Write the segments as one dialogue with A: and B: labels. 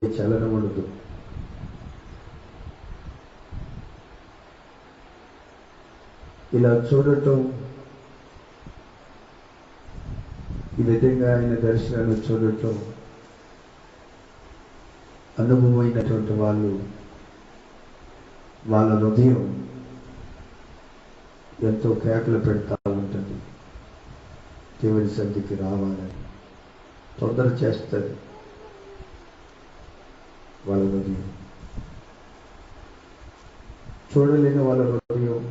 A: చలనం ఉండదు. ఇలా చూడటం, ఈ విధంగా ఆయన దర్శనాలు చూడటం అనుభవమైనటువంటి వాళ్ళు, వాళ్ళ హృదయం ఎంతో కేకలు పెడతా ఉంటుంది, దేవుని సన్నిధికి రావాలని తొందర చేస్తుంది వాళ్ళ హృదయం. చూడలేని వాళ్ళ హృదయం,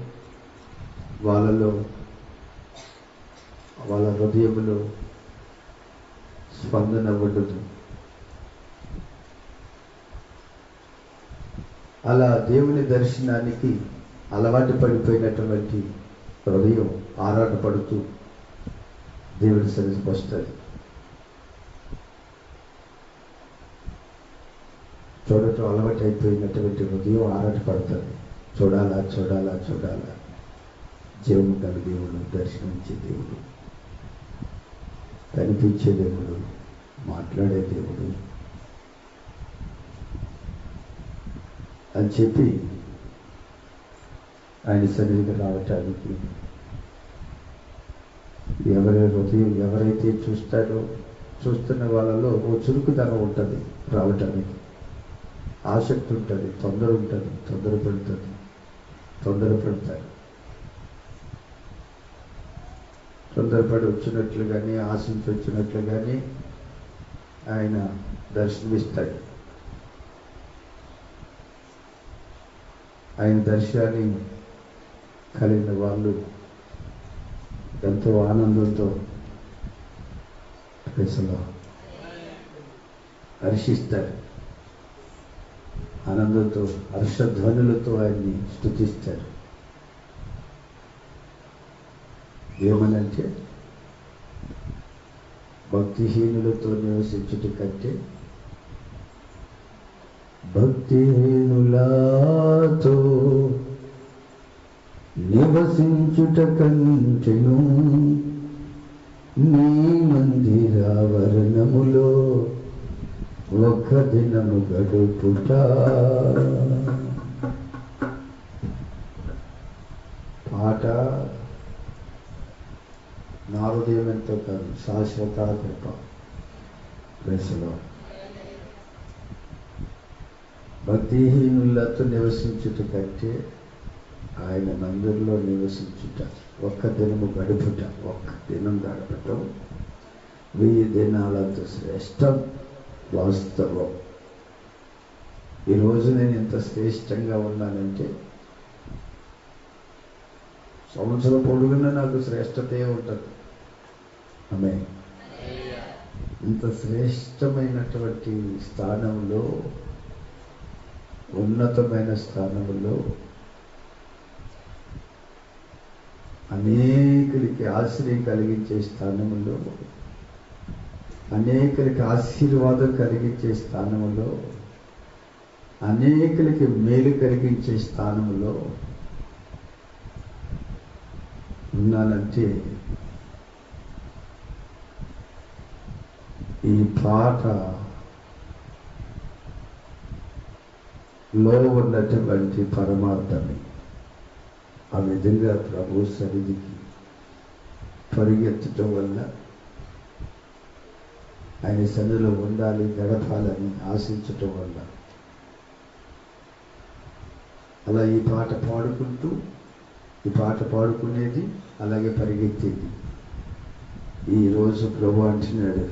A: వాళ్ళ హృదయంలో స్పందన ఉండదు. అలా దేవుని దర్శనానికి అలవాటు పడిపోయినటువంటి హృదయం ఆరాటపడుతూ దేవుని సన్నిధికి వస్తుంది. చూడటం అలవాటు అయిపోయినటువంటి హృదయం ఆరాటపడుతుంది. చూడాలా చూడాలా చూడాలా. జీవము గల దేవుడు, దర్శనమిచ్చే దేవుడు, కనిపించే దేవుడు, మాట్లాడే దేవుడు అని చెప్పి ఆయన సన్నిధికి రావటానికి ఎవరైతే చూస్తున్న వాళ్ళలో ఓ చురుకుదనం ఉంటుంది, రావటానికి ఆసక్తి ఉంటుంది, తొందర ఉంటుంది, తొందరపడతారు. తొందరపడి వచ్చినట్లు కానీ ఆశించి వచ్చినట్లు కానీ ఆయన దర్శనమిస్తాడు. ఆయన దర్శనాన్ని కలిగిన వాళ్ళు ఎంతో ఆనందంతో హర్షిస్తారు, ఆనందంతో హర్షధ్వనులతో ఆయన్ని స్తుతిస్తారు. ఏమనంటే, భక్తిహీనులతో నివసించుట కంటే భక్తిహీనులతో నివసించుట కంటెను నీ మందిరావరణములో ఒక్క దినము గడుపుట. పాట నా హృదయం ఎంతో కాదు, శాశ్వత కృప. ప్రేసలో భక్తిహీనులతో నివసించుట కంటే ఆయన మందిరంలో నివసించుట, ఒక్క దినము గడుపుట, ఒక్క దినం గడపటం 1000 దినాలంత శ్రేష్టం. వాస్తవం. ఈరోజు నేను ఇంత శ్రేష్టంగా ఉన్నానంటే సంవత్సరం పొడుగునా నాకు శ్రేష్టతే ఉంటుంది. ఆమె ఇంత శ్రేష్టమైనటువంటి స్థానంలో, ఉన్నతమైన స్థానంలో, అనేకులకి ఆశ్రయం కలిగించే స్థానంలో, అనేకులకి ఆశీర్వాదం కలిగించే స్థానంలో, అనేకులకి మేలు కలిగించే స్థానంలో ఉన్నానంటే ఈ పాటలో ఉన్నటువంటి పరమార్థమే. ఆ విధంగా ప్రభు సన్నిధికి పరిగెత్తడం వల్ల, ఆయన సన్నిధిలో ఉండాలి, గడపాలని ఆశించటం వల్ల, అలా ఈ పాట పాడుకునేది, అలాగే పరిగెత్తేది. ఈరోజు ప్రభు అంటున్నాడు,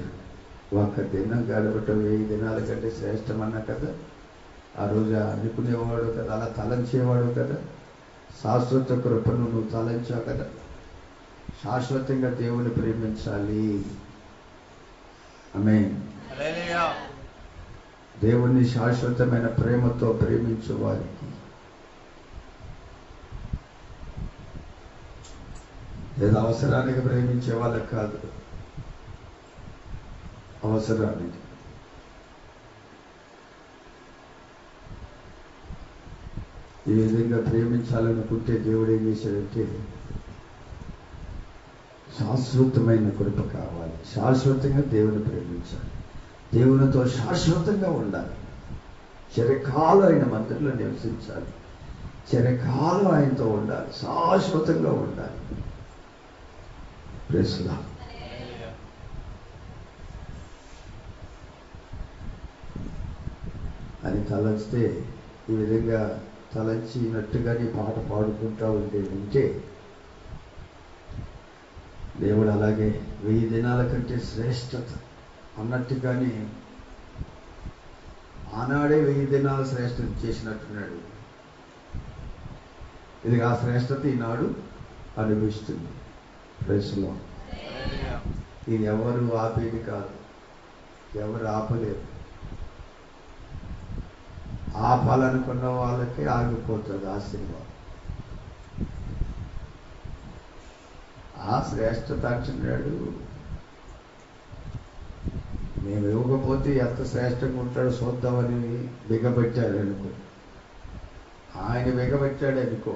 A: ఒక్క దినం గడపటం 1000 దినాల కంటే శ్రేష్టం అన్నా కదా. ఆ రోజు అనుకునేవాడు కదా, అలా తలంచేవాడు కదా. శాశ్వత కృపను నువ్వు తలంచావు కదా. శాశ్వతంగా దేవుని ప్రేమించాలి. ఆమేన్. దేవుని శాశ్వతమైన ప్రేమతో ప్రేమించు వారికి, లేదా అవసరానికి ప్రేమించే వాళ్ళకి కాదు, అవసరానికి. ఈ విధంగా ప్రేమించాలనుకుంటే దేవుడు ఏం చేశాడంటే, శాశ్వతమైన కృప కావాలి. శాశ్వతంగా దేవుని ప్రేమించాలి, దేవునితో శాశ్వతంగా ఉండాలి. చిరకాలం ఆయన మందిరంలో నివసించాలి, చిరకాలం ఆయనతో ఉండాలి, శాశ్వతంగా ఉండాలి. Praise the Lord. అని తలంచితే ఈ విధంగా తలంచినట్టుగానే పాట పాడుకుంటూ ఉంటే దేవుడు అలాగే 1000 దినాల కంటే శ్రేష్టత అన్నట్టుగానే ఆనాడే 1000 దినాల శ్రేష్టత చేసినట్టున్నాడు. ఇది ఆ శ్రేష్టత ఈనాడు అనుభవిస్తుంది. Praise the Lord. ఇది ఎవరు ఆపేది కాదు, ఎవరు ఆపలేరు. ఆపాలనుకున్న వాళ్ళకి ఆగిపోతుంది ఆశీర్వాదం. ఆ శ్రేష్టత అంటున్నాడు. మేము ఇవ్వకపోతే ఎంత శ్రేష్టంగా ఉంటాడో చూద్దామని బిగబెట్టాడు అనుకో, ఆయన బిగబెట్టాడు అనుకో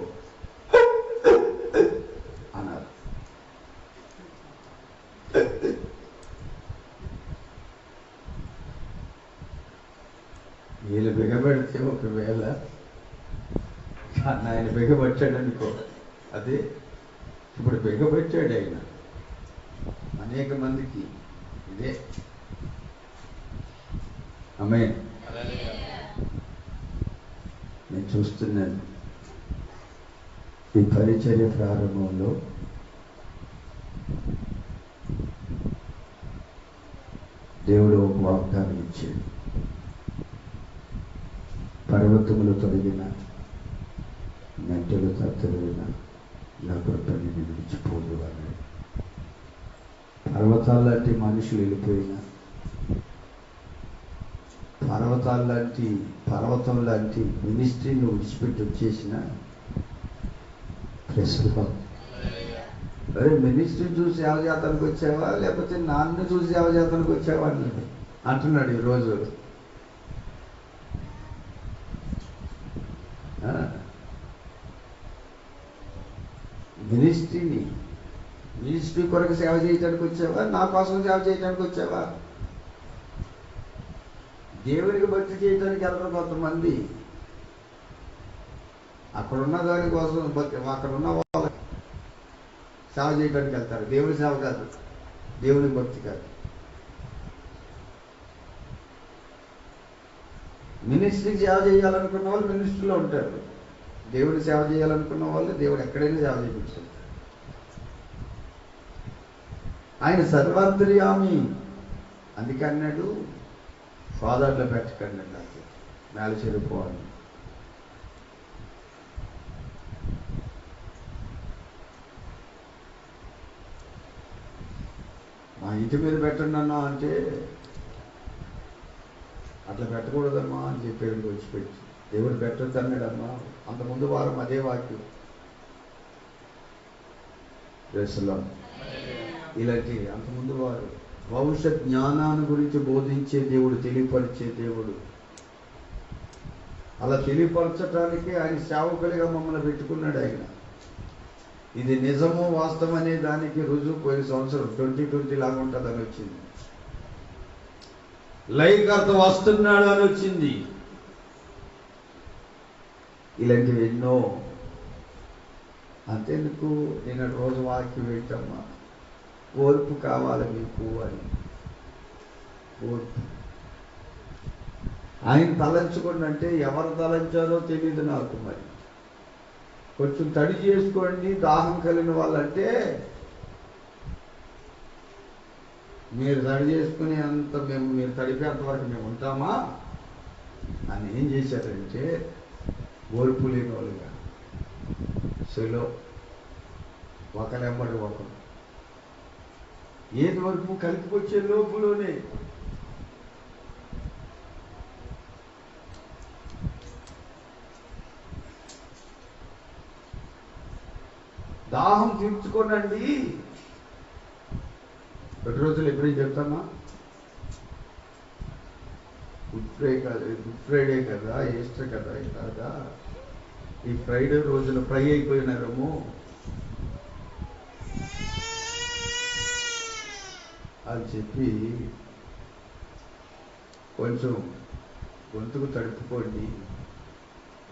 A: అన్నారు. వీళ్ళు బిగబెడితే ఒకవేళ ఆయన బిగబెట్టాడు అనుకో, అదే ఇప్పుడు బిగబెట్టాడు ఆయన అనేక మందికి. ఇదే ఆమేన్. నేను చూస్తున్నాను ఈ పరిచర్య ప్రారంభంలో దేవుడు ఒక వాగ్దానం ఇచ్చాడు. పర్వతములు తొలగిన, మెంటలు తత్తరిన నా కృపని నేను విడిచిపోదు అన్నాడు. పర్వతాల్లాంటి మనుషులు వెళ్ళిపోయినా, పర్వతం లాంటి మినిస్ట్రీని విడిచిపెట్టి వచ్చేసిన, అరే మినిస్ట్రీ చూసి సేవ చేతానికి వచ్చావా లేకపోతే నాన్న చూసి సేవ చేతానికి వచ్చావా అని అంటున్నాడు ఈరోజు. మినిస్ట్రీ కొరకు సేవ చేయడానికి వచ్చావా, నా కోసం సేవ చేయడానికి వచ్చావా? దేవునికి భక్తి చేయడానికి వెళ్ళరు కొంతమంది. అక్కడున్న దాని కోసం అక్కడున్న వాళ్ళకి సేవ చేయడానికి వెళ్తారు. దేవుని సేవ కాదు, దేవుని భక్తి కాదు. మినిస్ట్రీకి సేవ చేయాలనుకున్న వాళ్ళు మినిస్ట్రీలో ఉంటారు. దేవుని సేవ చేయాలనుకున్న వాళ్ళు దేవుడు ఎక్కడైనా సేవ చేయించారు. ఆయన సర్వాంతర్యామి. అందుకే అన్నాడు, సోదరులు పెట్టకండి నాకు మేల చెరిపోవాలి. మా ఇంటి మీద పెట్టండి అన్నా అంటే అట్లా పెట్టకూడదమ్మా అని చెప్పేది వచ్చిపెట్టి దేవుడు పెట్టొద్దు అన్నాడమ్మా. అంతకుముందు వారం అదే వాక్యం. ఇలాంటి అంతకుముందు వారు భవిష్యత్ జ్ఞానాన్ని గురించి బోధించే దేవుడు, తెలియపరిచే దేవుడు. అలా తెలియపరచడానికి ఆయన సేవకులుగా మమ్మల్ని పెట్టుకున్నాడు ఆయన. ఇది నిజము వాస్తవం అనే దానికి రుజువు పోయిన సంవత్సరం 2020 లాగా ఉంటుందని వచ్చింది. లైకర్త వస్తున్నాడు అని వచ్చింది. ఇలాంటివి ఎన్నో. అంతేందుకు నిన్న రోజు వాక్యం పెట్టమ్మా, ఓర్పు కావాలి మీకు అని. ఓర్పు ఆయన తలంచుకోండి అంటే ఎవరు తలంచారో తెలియదు నాకు. మరి కొంచెం తడి చేసుకోండి దాహం కలిగిన వాళ్ళంటే, మీరు తడి చేసుకునే అంత మీరు తడిపేంత వరకు మేము ఉంటామా అని ఏం చేశారంటే, ఓర్పు లేని వాళ్ళుగా సెలో ఒకలెంబడి ఒకరు ఏది వరకు కలిపికొచ్చే లోపులోనే దాహం తీర్చుకోనండి. 2 రోజులు ఎప్పుడేం చెప్తామా, గుడ్ ఫ్రైడే కదా, ఈస్టర్ కదా, ఇలాగా ఈ ఫ్రైడే రోజున ఫ్రై అయిపోయినారేమో అని చెప్పి కొంచెం గొంతుకు తడుపుకోండి,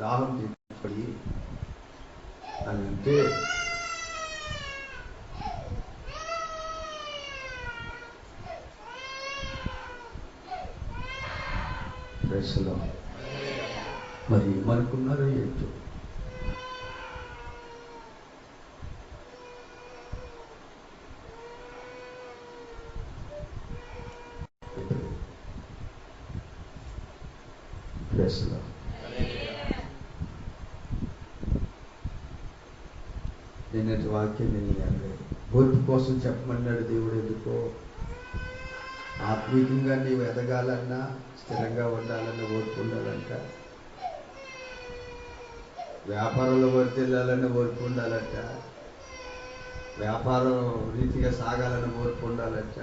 A: దాహం తీర్చుకోండి అని అంటే ప్రెస్లో మరి ఏమనుకున్నారో ఏంటో. ప్రెస్లో నిన్నటి వాక్యం నేను ఓర్పు కోసం చెప్పమన్నాడు దేవుడు. ఎందుకో ఆత్మీయంగా నీవు ఎదగాలన్నా, స్థిరంగా ఉండాలన్నా ఓర్పు ఉండాలంట. వ్యాపారంలో వర్తిల్లాలన్నా ఓర్పు ఉండాలంట. వ్యాపారం రీతిగా సాగాలని ఓర్పు ఉండాలంట.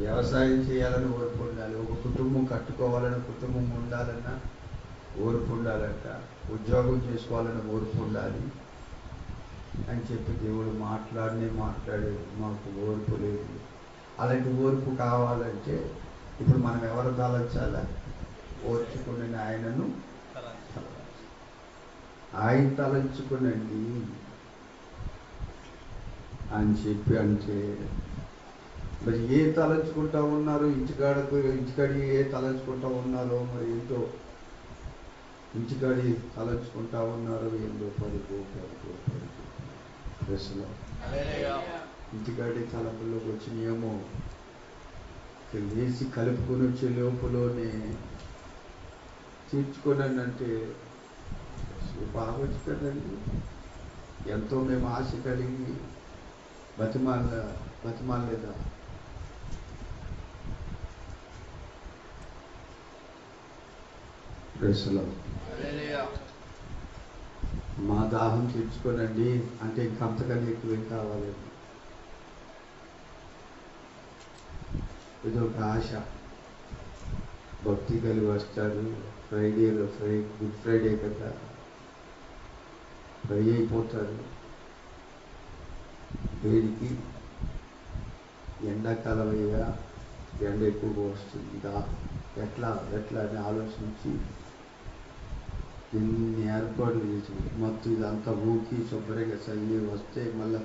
A: వ్యవసాయం చేయాలని ఓర్పు ఉండాలి. ఒక కుటుంబం కట్టుకోవాలని, కుటుంబం ఉండాలన్నా ఓర్పు ఉండాలంట. ఉద్యోగం చేసుకోవాలని ఓర్పు ఉండాలి అని చెప్పి దేవుడు మాట్లాడేది. మాకు ఓర్పు లేదు. అలాంటి ఓర్పు కావాలంటే ఇప్పుడు మనం ఎవరు తలంచాలా? ఓర్చుకుని ఆయనను ఆయన తలంచుకునండి అని చెప్పి అంటే మరి ఏ తలంచుకుంటా ఉన్నారో, ఇంటికాడి ఏ తలంచుకుంటా ఉన్నారో మరి ఏంటో, ఇంటికాడి తలంచుకుంటా ఉన్నారో ఏందో పరుగు ప్రశ్నలో ఇంటికాడి తలంపుల్లోకి వచ్చినాయేమో వేసి కలుపుకొని వచ్చే లోపులోనే తీర్చుకోనండి అంటే బాగొచ్చు కదండి. ఎంతో మేము ఆశ కలిగి బతిమాలేదా? ప్రెస్లో మా దాహం తీర్చుకోనండి అంటే ఇంకంతకన్నా ఎక్కువేం కావాలండి. ఇదొక ఆశ. భక్తి కలిగి వస్తారు. గుడ్ ఫ్రైడే కదా, ఫ్రై అయిపోతారు. వేడికి ఎండాకాలం అయ్యా, ఎండ ఎక్కువగా వస్తుంది, ఎట్లా అని ఆలోచించి ఎన్ని ఏర్పాట్లు చేసి మొత్తం ఇదంతా ఊకి శుభ్రంగా చల్లి వస్తే మళ్ళీ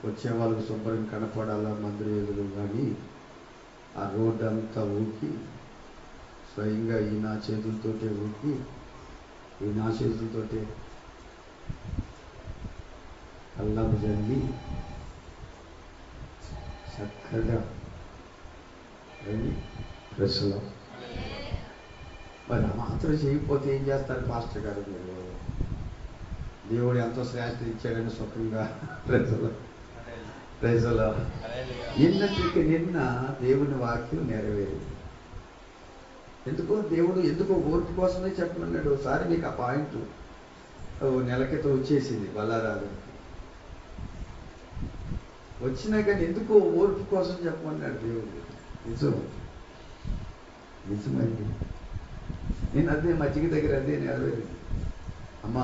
A: వచ్చే వాళ్ళకి శుభ్రంగా కనపడాలా మందిరేదులు. కానీ ఆ రోడ్డు అంతా ఊకి స్వయంగా ఈ నా చేతులతోటే ఊకి, ఈ నా చేతులతోటే అల్లం జల్లి చక్కగా ప్రెస్లో మరి మాత్రం చేయకపోతే ఏం చేస్తారు పాస్టర్ గారు? మీరు దేవుడు ఎంతో శ్రేష్ఠ ఇచ్చాడని సుఖంగా ప్రజలో నిన్న దేవుని వాక్యం నెరవేరింది. ఎందుకో ఓర్పు కోసమే చెప్పమన్నాడు. ఒకసారి మీకు ఆ పాయింట్ నెల క్రితం వచ్చేసింది బల్లారాదు. వచ్చినా కానీ ఎందుకో ఓర్పు కోసం చెప్పమన్నాడు దేవుడు. నిజమండి. నేను అదే మజ్జిగ దగ్గర అదే నెరవేరింది. అమ్మ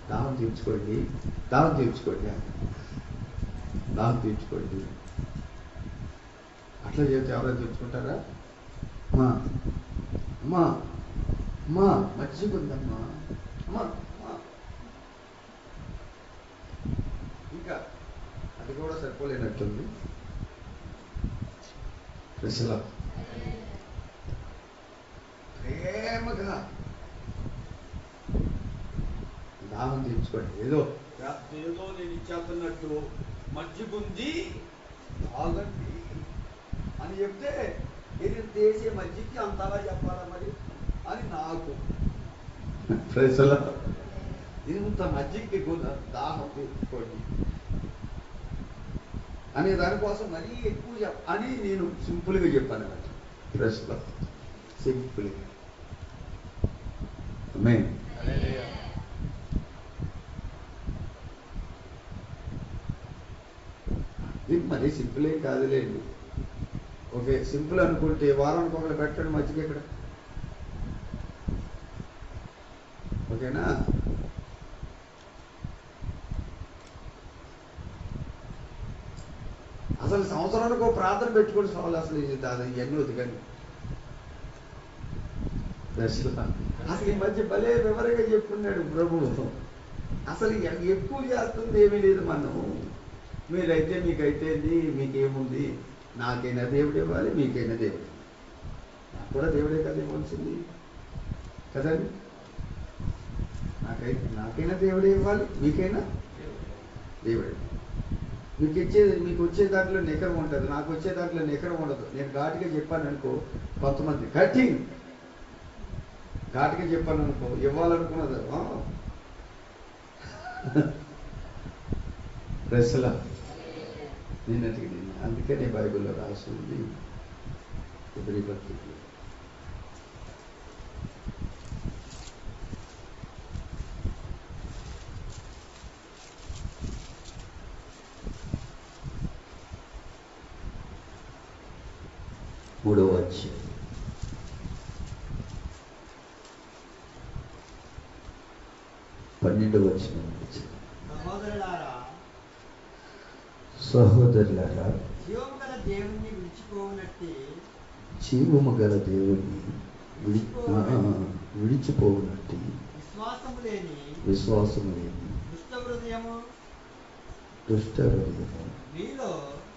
A: దాహం తీర్చుకోండి అట్లా చెప్తే ఎవరైనా తీర్చుకుంటారా? అమ్మా మజ్జిగ ఉందమ్మా, అమ్మా ఇంకా అది కూడా సరిపోలేనట్టుంది. ప్రశ్నలో ప్రేమగా దాహం తీర్చుకోండి. ఏదో నేను ఇచ్చేస్తున్నట్టు మజ్జిగుంది తాగండి అని చెప్తే ఇది దేశీయ మజ్జికి అంతలా చెప్పాలా మరి అని నాకు ప్రజలు ఇంత మజ్జిగకి దాహం తీర్చుకోండి అనే దానికోసం మరీ ఎక్కువ అని నేను సింపుల్గా చెప్పాను అన్నట్టు. ప్రశ్న సింపుల్గా ఇది మరీ సింపుల్ ఏం కాదులేండి. ఓకే, సింపుల్ అనుకుంటే వారానికి ఒకటి పెట్టండి మజ్జిగ ఇక్కడ. ఓకేనా? అసలు సంవత్సరానికి ఒక ప్రార్థన పెట్టుకుని చాలు. అసలు ఇవన్నీ వద్దు. కానీ దశలో అసలు ఈ మధ్య భలే వివరంగా చెప్పుకున్నాడు ప్రభువు. అసలు ఎక్కువ చేస్తుంది ఏమీ లేదు. మనం మీరైతే మీకైతే మీకేముంది, నాకైనా దేవుడు ఇవ్వాలి, మీకైనా దేవుడు, నాకు కూడా దేవుడే కదా ఇవ్వాల్సింది కదండి. నాకైనా దేవుడే ఇవ్వాలి, మీకైనా దేవుడే. మీకు వచ్చే దాంట్లో నికరం ఉంటుంది, నాకు వచ్చే దాంట్లో నికరం ఉండదు. నేను ఘాటుగా చెప్పాను అనుకో, కొంతమంది ఘాటుగా చెప్పాను అనుకో, ఇవ్వాలనుకున్నది ప్రశ్నలా నిన్నటికి అందుకనే బైబిల్లో రాసి ఉంది ఎబ్రీ పత్రికలో. మూడవ అధ్యాయం 12వ వచనం. సహోదరులారా, జీవము గల దేవుణ్ణి విడిచిపోవునట్టి విశ్వాసము లేని దుష్ట హృదయము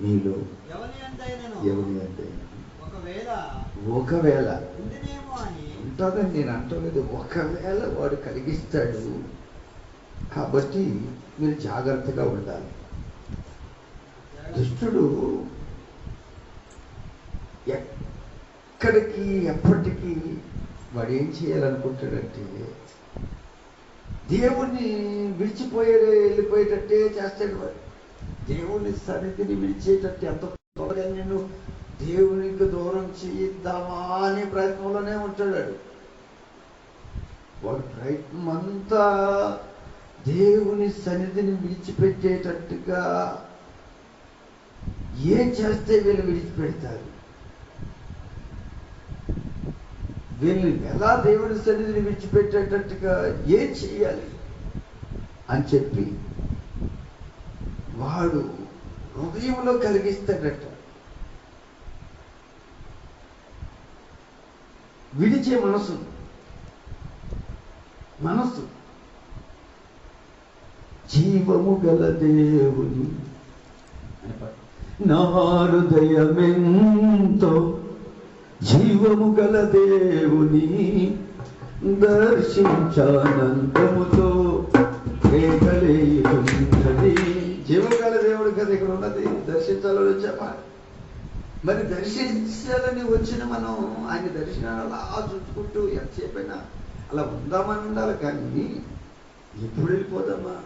A: మీలో ఎవరి అందైనా ఒకవేళ ఉంటుందని నేను అంటలేదు, ఒకవేళ వాడు కలిగిస్తాడు. కాబట్టి మీరు జాగ్రత్తగా ఉండాలి. దుష్టుడు ఎక్కడికి ఎప్పటికీ వాడు ఏం చేయాలనుకుంటాడంటే దేవుణ్ణి వెళ్ళిపోయేటట్టే చేస్తాడు. వాడు దేవుని సన్నిధిని విడిచేటట్టు ఎంత త్వరగా నేను దేవునికి దూరం చేద్దామా అనే ప్రయత్నంలోనే ఉంటాడు. వాడు ప్రయత్నం అంతా దేవుని సన్నిధిని విడిచిపెట్టేటట్టుగా ఏం చేస్తే వీళ్ళు విడిచిపెడతారు, వీళ్ళు ఎలా దేవుని సన్నిధిని విడిచిపెట్టేటట్టుగా ఏం చేయాలి అని చెప్పి వాడు హృదయంలో కలిగిస్తాడట. విడిచే మనసు జీవము గల దేవుని నా హృదయమెంతో జీవము గల దేవుని దర్శించానంతముతో కేకలేయుతున్నది. జీవము గల దేవుడు కదా ఇక్కడ ఉన్నది, దర్శించాలని వచ్చామా? మరి దర్శించాలని వచ్చిన మనం ఆయన దర్శనాలు అలా చూసుకుంటూ ఎంతసేపైనా అలా ఉందామని ఉండాలి. కానీ ఎప్పుడు వెళ్ళిపోదామా?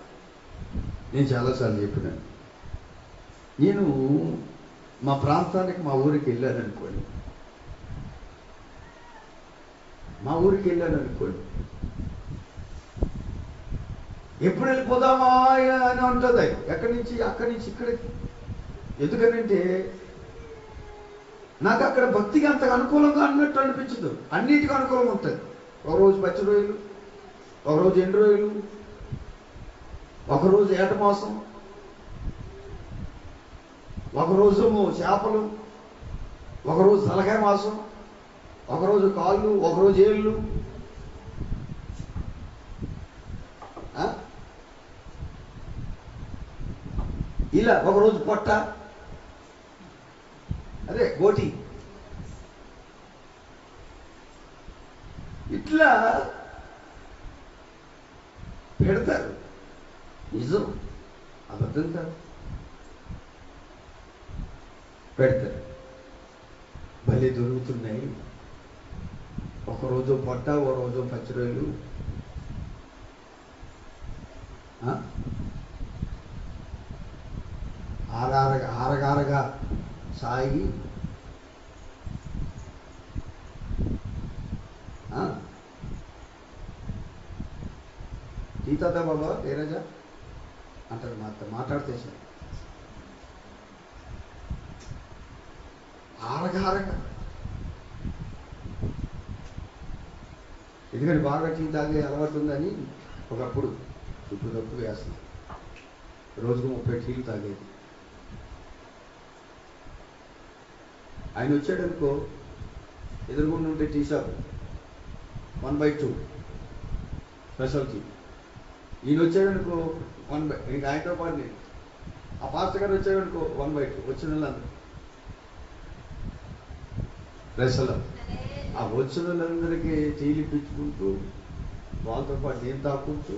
A: నేను చాలాసార్లు చెప్పినాను, నేను మా ప్రాంతానికి మా ఊరికి వెళ్ళాను అనుకోండి, ఎప్పుడు వెళ్ళిపోదామా అని ఉంటుంది. అక్కడి నుంచి ఇక్కడికి. ఎందుకనంటే నాకు అక్కడ భక్తికి అంతగా అనుకూలంగా అన్నట్టు అనిపించదు. అన్నిటికీ అనుకూలంగా ఉంటుంది. ఒకరోజు పచ్చి రొయ్యలు, ఒకరోజు ఎండు రొయ్యలు, ఒకరోజు ఏట మాంసం, ఒకరోజు చేపలు, ఒకరోజు తలకాయ మాంసం, ఒకరోజు కాళ్ళు, ఒకరోజు ఏళ్ళు, ఇలా ఒకరోజు పొట్ట, అదే గోటి, ఇట్లా పెడతారు. నిజం, అబద్ధం కాదు, పెడతారు. భలే దొరుకుతున్నాయి. ఒకరోజు పొట్ట, ఓ రోజు పచ్చి రొయ్యలు, ఆరగారగా సాగి సీతాదా బాబా తేరాజా అంటారు. మాట్లాడితే ఆరగారగా. ఎందుకంటే బాగా టీ తాగే అలవాటు ఉందని ఒకప్పుడు ఇప్పుడు తప్పు వేస్తుంది. రోజుకు 30 టీలు తాగేది. ఆయన వచ్చాడనుకో, ఎదురుగుండా ఉంటే టీ షాప్, 1/2 స్పెషల్కి. ఈయన వచ్చాడనుకో 1/, ఇంకా ఆయనతో పాటు నేను, ఆ పాస్టర్ గారు వచ్చాడనుకో 1/2 వచ్చిన వాళ్ళందరూ. స్పెషల్ ఆ వచ్చిన వాళ్ళందరికీ చీలిపించుకుంటూ వాళ్ళతో పాటు నేను తాకుంటూ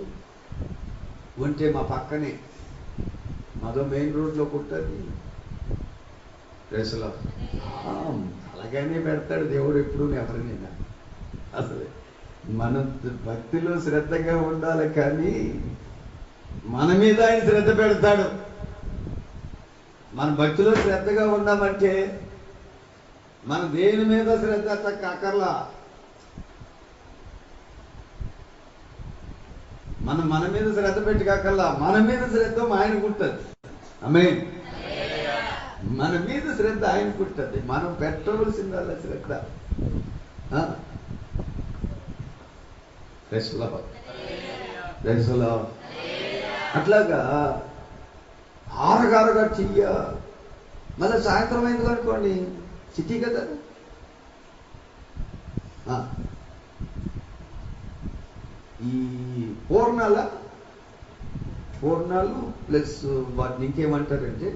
A: ఉంటే మా పక్కనే మాదో మెయిన్ రోడ్లో కుట్టది డ్రెస్సులో అలాగనే పెడతాడు దేవుడు ఎప్పుడు ఎవరినైనా. అసలు మనం భక్తిలో శ్రద్ధగా ఉండాలి, కానీ మన మీద ఆయన శ్రద్ధ పెడతాడు. మన భక్తిలో శ్రద్ధగా ఉన్నామంటే మన దేని మీద శ్రద్ధ అక్కర్లా, మన మీద శ్రద్ధ పెట్టకల్లా మన మీద శ్రద్ధ ఆయన కుట్టదు. ఆమేన్. మన మీద శ్రద్ధ ఆయన కుట్టదు, మనం పెట్టవలసిందల్లా శ్రద్ధ. అట్లాగా ఆరగారగా చెయ్య. మళ్ళీ సాయంత్రం అయింది అనుకోండి, సిటీ కదా, ఈ పూర్ణాలు ప్లస్ వాటిని ఇంకేమంటారంటే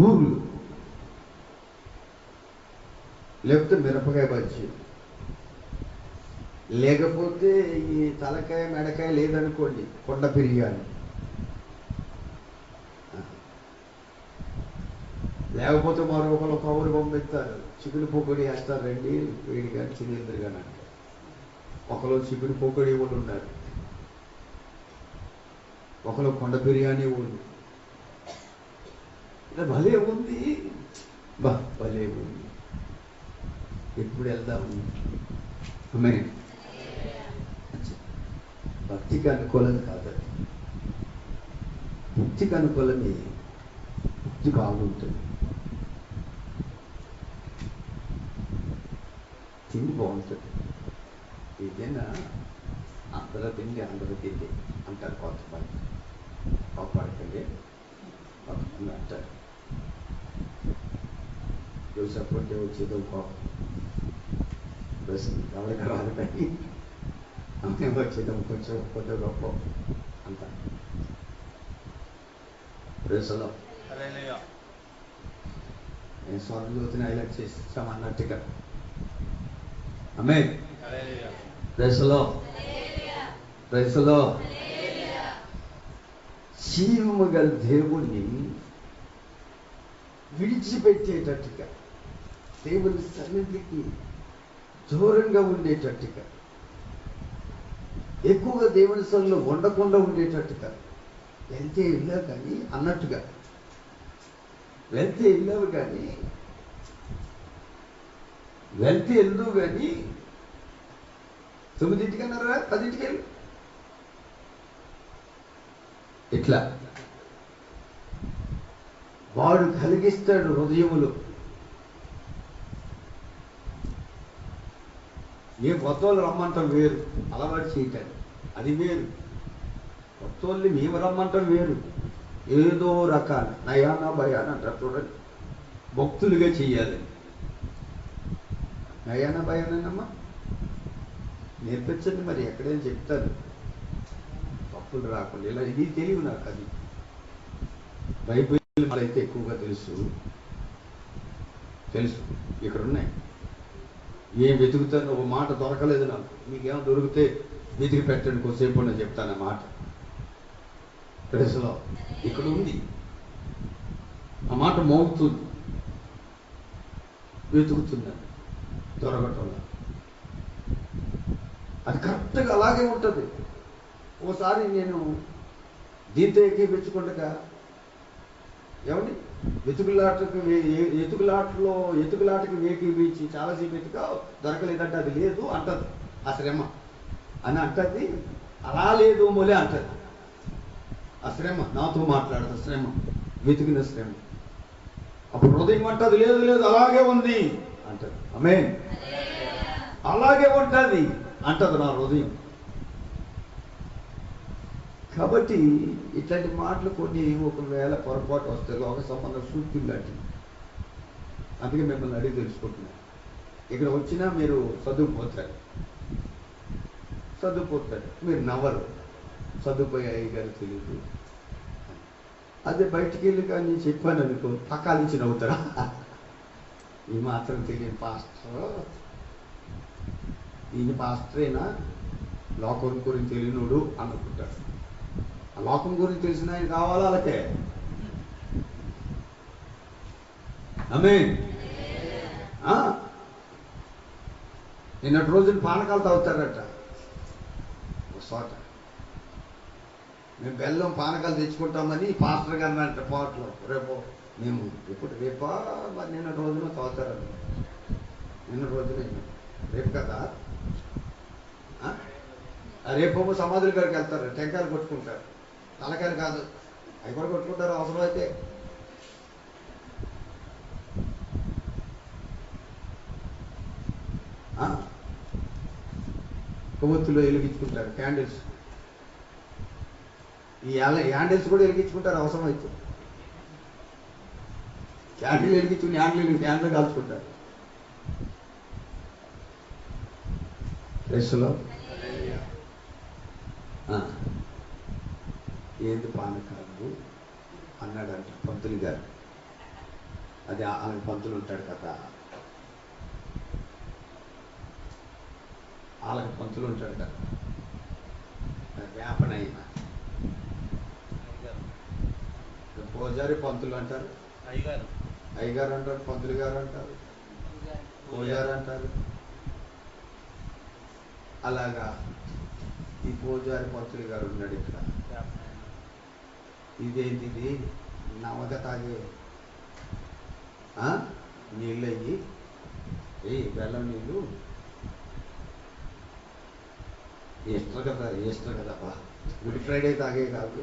A: ఊర్లు, లేకపోతే మిరపకాయ బజ్జీ, లేకపోతే ఈ తలకాయ మెడకాయ లేదనుకోండి కొండ బిర్యానీ, లేకపోతే మరొకరు కౌరు పంపిస్తారు, చికెన్ పొగడి వేస్తారు, రండి వేడి కానీ చిన్నెందరు కానీ అంటారు. ఒకరు చికెన్ పొగడి వాళ్ళు ఉన్నారు, ఒకరు కొండ బిర్యానీ వాళ్ళు. భలే ఉంది, భలే ఉంది, ఎప్పుడు వెళ్దాము. భక్తికి అనుకూలం కాదండి, భక్తికి అనుకూలమే. భక్తి బాగుంటుంది, తిండి బాగుంటుంది. ఏదైనా అందరూ తిండి అంటారు కొంతమంది, పడకండి కొంతమంది అంటారు. చూసప్పుంటే వచ్చేదో కోపం, ఎవరికి రాదు, కానీ వచ్చేదాం కొంచెం కొద్దిగా గొప్ప అంత. ప్రేసలో నేను స్వర్గలోతుని హైలైట్ చేస్తామన్నట్టుగా. ఆమేన్. ప్రేసలో జీవము గల దేవుణ్ణి విడిచిపెట్టేటట్టుగా, దేవుని సన్నిధికి దూరంగా ఉండేటట్టుగా, ఎక్కువగా దేవుని సన్నిధిలో ఉండకుండా ఉండేటట్టుగా, వెళ్తే వెళ్ళావు కానీ అన్నట్టుగా, వెళ్తే వెళ్ళావు కానీ వెళ్తే వెళ్దు కానీ 9ంటికి అన్నారా 10ంటికి వెళ్ళి ఇట్లా వాడు కలిగిస్తాడు హృదయములు. ఏ కొత్త వాళ్ళు రమ్మంటాం వేరు, అలవాటు చేయటానికి అది వేరు. కొత్త వాళ్ళని మేము రమ్మంటాం వేరు, ఏదో రకాల నయానా భయాన అంటారు చూడండి, భక్తులుగా చెయ్యాలి. నయానా భయానమ్మా నేర్పించండి, మరి ఎక్కడైనా చెప్తారు తప్పులు రాకుండా. ఇలా ఇది తెలియదు నాకు, అది బైబిల్ అయితే ఎక్కువగా తెలుసు. ఇక్కడ ఉన్నాయి, ఏం వెతుకుతాను, ఒక మాట దొరకలేదు నాకు, మీకేమో దొరికితే వెతికి పెట్టండి కొద్దిసేపు నేను చెప్తాను ఆ మాట. తెలుసులో ఇక్కడ ఉంది, ఆ మాట మోగుతుంది, వెతుకుతున్నాను దొరకటంలో. అది కరెక్ట్గా అలాగే ఉంటుంది. ఓసారి నేను దీంతో ఎక్కిపించుకుండగా ఏమండి ఎతుకులాటకి వేకిపించి చాలాసేపు ఎత్తుక దొరకలేదంటే అది లేదు అంటది, ఆ శ్రమ అని అంటది. అలా లేదు మొలే అంటది, ఆ శ్రమ నాతో మాట్లాడదు, శ్రమ వెతికిన శ్రమ. అప్పుడు హృదయం అంటది లేదు అలాగే ఉంది అంటది. ఆమేన్. అలాగే ఉంటుంది అంటది నా హృదయం. కాబట్టి ఇట్లాంటి మాటలు కొన్ని ఒకవేళ పొరపాటు వస్తే లోక సంబంధం సూక్తులు లాంటివి. అందుకే మిమ్మల్ని అడిగి తెలుసుకుంటున్నాను. ఇక్కడ వచ్చినా మీరు చదువుపోతారు, మీరు నవ్వరు, చదువుపోయే అయ్యగారు తెలియదు. అదే బయటికి వెళ్ళి కానీ చెప్పాను అనుకో, పక్కాల నుంచి నవ్వుతారా, ఈ మాత్రం తెలియని పాస్టర్, ఈయన పాస్టరేనా, లోకం గురించి తెలియనుడు అనుకుంటాడు. ఆ లోకం గురించి తెలిసిన ఆయన కావాలా అలాగే. ఆమేన్. నిన్నటి రోజున పానకాలు తాగుతారట ఒక చోట. మేము బెల్లం పానకాలు తెచ్చుకుంటామని పాస్టర్ గారిని అంటే పాటలో రేపు మేము ఇప్పుడు రేపా మరి నిన్నటి రోజున తాగుతారని. నిన్న రోజున రేపు కదా, రేపు సమాధుల గారికి వెళ్తారు, టెంకాయలు కొట్టుకుంటారు, తలకాయలు కాదు అవి కూడా కొట్టుకుంటారు అవసరమైతే. కొవ్వొత్తులో వెలిగించుకుంటారు క్యాండిల్స్, ఈ హ్యాండిల్స్ కూడా వెలిగించుకుంటారు అవసరమైతే. క్యాండిల్ వెలిగించుకుని హ్యాండిల్ కాల్చుకుంటారు. రేసులో ఏంది పానకాలు అన్నాడంట పంతులు గారు. అది ఆయన పంతులు ఉంటాడు కదా, వాళ్ళకి పంతులు ఉంటాడు కదా, వేపనైనా పూజారి పంతులు అంటారు, అయ్యగారు అంటారు, పంతులు గారు అంటారు, పూజారి అంటారు. అలాగా ఈ పూజారి పంతులు గారు ఉన్నాడు ఇక్కడ. ఇదేంటిది నవద తాగే నీళ్ళు అయ్యి బెల్లం నీళ్ళు ఈస్టర్ కదా బా, గుడ్ ఫ్రైడే తాగే కాదు.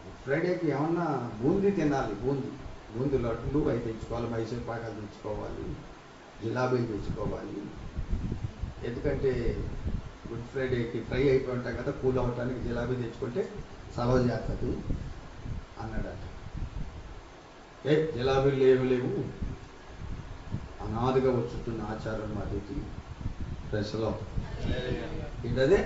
A: గుడ్ ఫ్రైడేకి ఏమన్నా బూందీ తినాలి, బూందీ లడ్లు అవి తెచ్చుకోవాలి, మైసూర్ పాకాలు తెచ్చుకోవాలి, జిలాబీలు తెచ్చుకోవాలి. ఎందుకంటే గుడ్ ఫ్రైడేకి ఫ్రై అయిపోయి ఉంటాం కదా, కూల్ అవ్వటానికి జిలాబీ తెచ్చుకుంటే సర్వ్ చేస్తుంది అన్నాడట. జిలాబీలు లేవు, అనాదిగా వచ్చుతున్న ఆచారం మాది ప్రెస్లో. ఏంటదే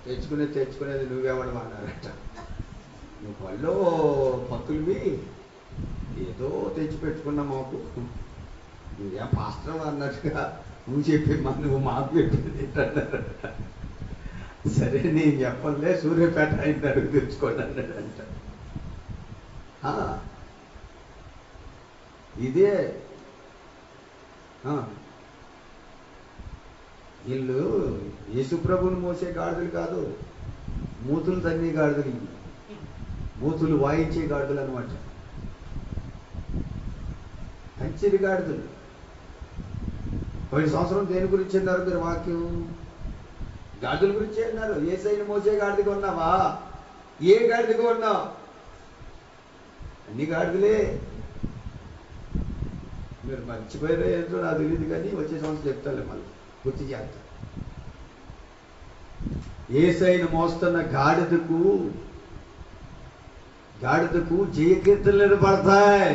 A: తెచ్చుకునేది నువ్వెవడం అన్నారట. నువ్వు వాళ్ళు భక్తులవి ఏదో తెచ్చి పెట్టుకున్నా మాకు, నువ్వేం పాస్టర్ అన్నట్టుగా నువ్వు చెప్పి నువ్వు మాకు చెప్పింది ఏంటన్నారట. సరే నేను చెప్పలే, సూర్యపేట ఆయన అడుగు తెచ్చుకోండి అన్నాడంట. ఇదే వీళ్ళు యేసుప్రభుని మోసే గాడిదలు కాదు, మూతులు తన్ని గాడిదలు, మూతులు వాయించే గాడిదలు అనమాట, కంచెరి గాడిదలు. 10 సంవత్సరం దేని గురించి అన్నారు మీరు వాక్యం? గాడిదల గురించి అన్నారు. యేసయ్యను మోసే గాడిదగా ఉన్నావా? ఏ గాడిదగా ఉన్నావు? అన్ని గాడిదలే. మీరు మర్చిపోయారో ఏంటో నాకు తెలియదు, కానీ వచ్చే సంవత్సరం చెప్తాలే, మళ్ళీ గుర్తు చేస్తా. యేసయ్యను మోస్తున్న గాడిదకు జయకీర్తనలు వినపడతాయి,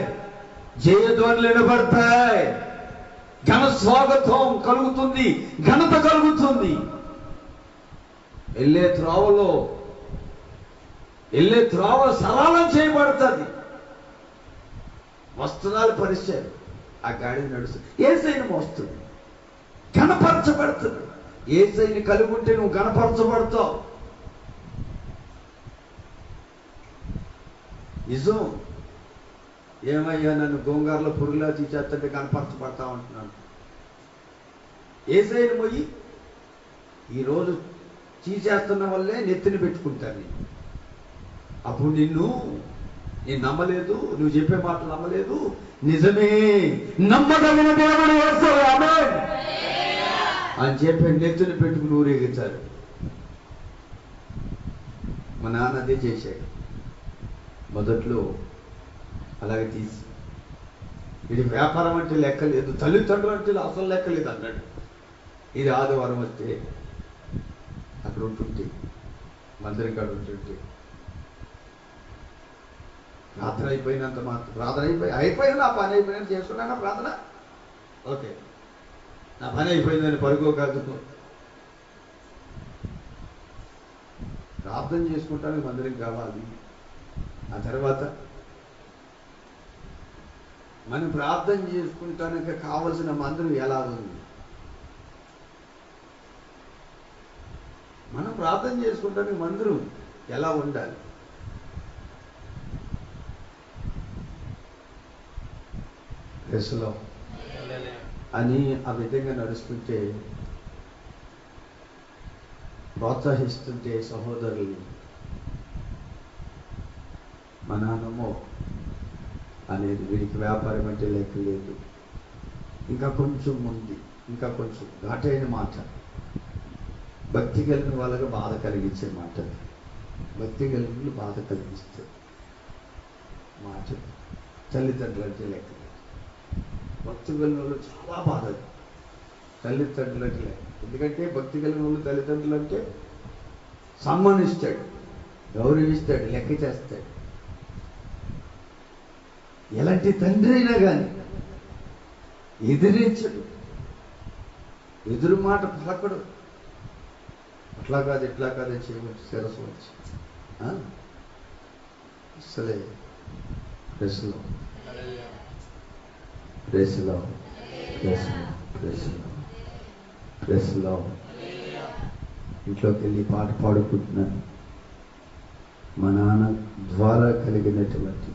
A: జయధ్వనులు వినపడతాయి, ఘన స్వాగతం కలుగుతుంది, ఘనత కలుగుతుంది. వెళ్ళే త్రోవ సరళం చేయబడుతుంది. వస్త్రాలు పరిచయం, ఆ గాడి నడుస్తుంది, యేసయ్యను మోస్తుంది, ఘనపరచబడుతుంది. యేసయ్యని కలిగి ఉంటే నువ్వు ఘనపరచబడతావు. నిజం. ఏమయ్యా నన్ను గోంగారులో పురుగులా తీసేస్తుంటే కనపరచబడతా ఉంటున్నాను. యేసయ్యను పోయి ఈరోజు తీసేస్తున్న వల్లే నెత్తిని పెట్టుకుంటాను నేను. అప్పుడు నేను నమ్మలేదు, నువ్వు చెప్పే మాటలు నమ్మలేదు. నిజమే, నమ్మదగిన దేవుడు యేసయ్య ఆమేన్ అని చెప్పి నెత్తిని పెట్టుకుని ఊరేగించారు. మా నాన్న అదే చేశాడు. మొదట్లో అలాగే తీసి, ఇది వ్యాపారం అంటే లెక్కలేదు, తల్లిదండ్రులు అంటే అసలు లెక్కలేదు అన్నాడు. ఇది ఆదివారం వస్తే అక్కడ ఉంటుంటే, మందిరం కాడ ఉంటుంటే ప్రార్థన అయిపోయినంత మాత్రం ప్రార్థన అయిపోయినా నా పని అయిపోయినా చేసుకున్నానా ప్రార్థన, ఓకే నా పని అయిపోయిందని పడుకోగలదు. ప్రార్థన చేసుకుంటానికి మందిరం కావాలి. ఆ తర్వాత మనం ప్రార్థన చేసుకుంటానికి కావలసిన మందిరం ఎలా ఉంది? మనం ప్రార్థన చేసుకుంటానికి మందిరం ఎలా ఉండాలి? యేసులో అని ఆ విధంగా నడుస్తుంటే, ప్రోత్సహిస్తుంటే సహోదరులు, మా నాన్నమ్మో అనేది వీడికి వ్యాపారం అంటే లెక్క లేదు, ఇంకా కొంచెం ఉంది, ఇంకా కొంచెం ఘాటైన మాట, భక్తి కలిగిన వాళ్ళకి బాధ కలిగించే మాట, భక్తి కలిగిన బాధ కలిగిస్తే మాట. తల్లిదండ్రులు అంటే లెక్క లేదు, భక్తి కలిగిన వాళ్ళు చాలా బాధ తల్లిదండ్రులు అంటే లెక్క. ఎందుకంటే భక్తి కలిగిన వాళ్ళు తల్లిదండ్రులు అంటే సమ్మానిస్తాడు, గౌరవిస్తాడు, లెక్క చేస్తాడు. ఎలాంటి తండ్రి అయినా కానీ ఎదిరించడు, ఎదురు మాట పలకడు. అట్లా కాదు ఇట్లా కాదని చేయవచ్చు, శిరస్సు వచ్చి అసలే ప్రెస్లో ప్రెస్లో ప్రెస్లో ప్రెస్లో ప్రెస్లో ఇంట్లోకి వెళ్ళి పాట పాడుకుంటున్నాను. మా నాన్న ద్వారా కలిగినటువంటి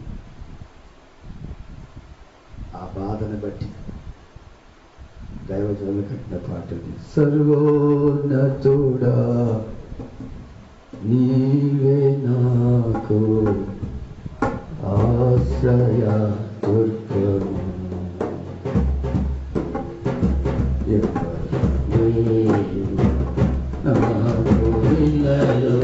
A: ఆ బాధను బట్టి దైవజనులు కట్టిన పాటలు. సర్వోన్నతుడా నీవే నాకు ఆశ్రయ దుర్గము, నాకు ఇల్లలో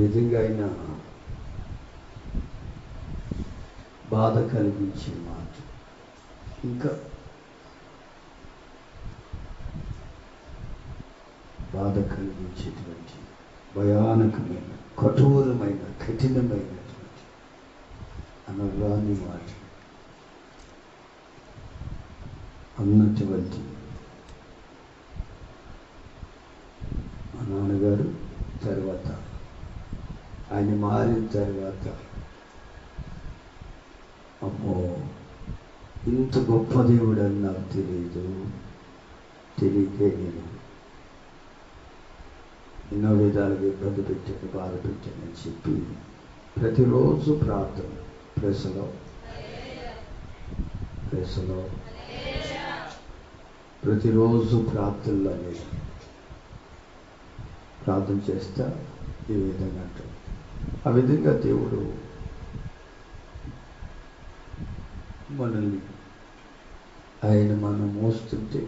A: విధంగా అయినా బాధ కలిగించే మాట, ఇంకా బాధ కలిగించేటువంటి భయానకమైన, కఠోరమైన, కఠినమైనటువంటి అనరాని మాట అన్నటువంటి మా నాన్నగారు తర్వాత ఆయన మారిన తర్వాత, అమ్మో ఇంత గొప్ప దేవుడు అని నాకు తెలియకే నేను ఎన్నో విధాలుగా ఇబ్బంది పెట్టాను, బాధ పెట్టానని చెప్పి ప్రతిరోజు ప్రార్థన, ప్రెసలో ప్రతిరోజు ప్రార్థనలో అనేది ప్రార్థన చేస్తా ఈ విధంగా అంటాడు. ఆ విధంగా దేవుడు మనల్ని ఆయన మనం మోస్తుంటే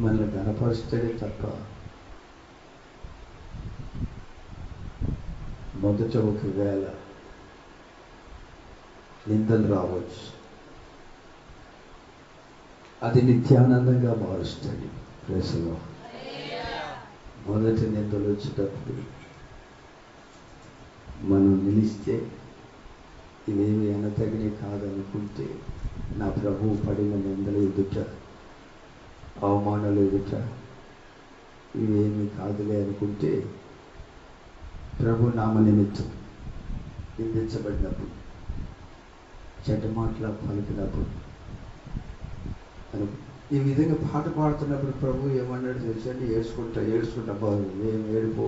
A: మనల్ని గణపరుస్తాడే తప్ప మొదట ఒకవేళ నిందలు రావచ్చు, అది నిత్యానందంగా మారుస్తాడు. ప్రేసలో మొదటి నిందలు వచ్చేటప్పుడు మనం నిలిస్తే ఇవేమి ఎనతగినవి కాదనుకుంటే, నా ప్రభువు పడిన నిందలు ఎదుట, అవమానాలు ఎదుట ఇవేమి కాదులే అనుకుంటే, ప్రభు నామ నిమిత్తం నిందించబడినప్పుడు, చెడ్డ మాటలు పలికినప్పుడు, ఈ విధంగా పాట పాడుతున్నప్పుడు ప్రభు ఏమన్నాడు తెలుసండి? ఏడ్చుకుంటా బాగు ఏం ఏడిపో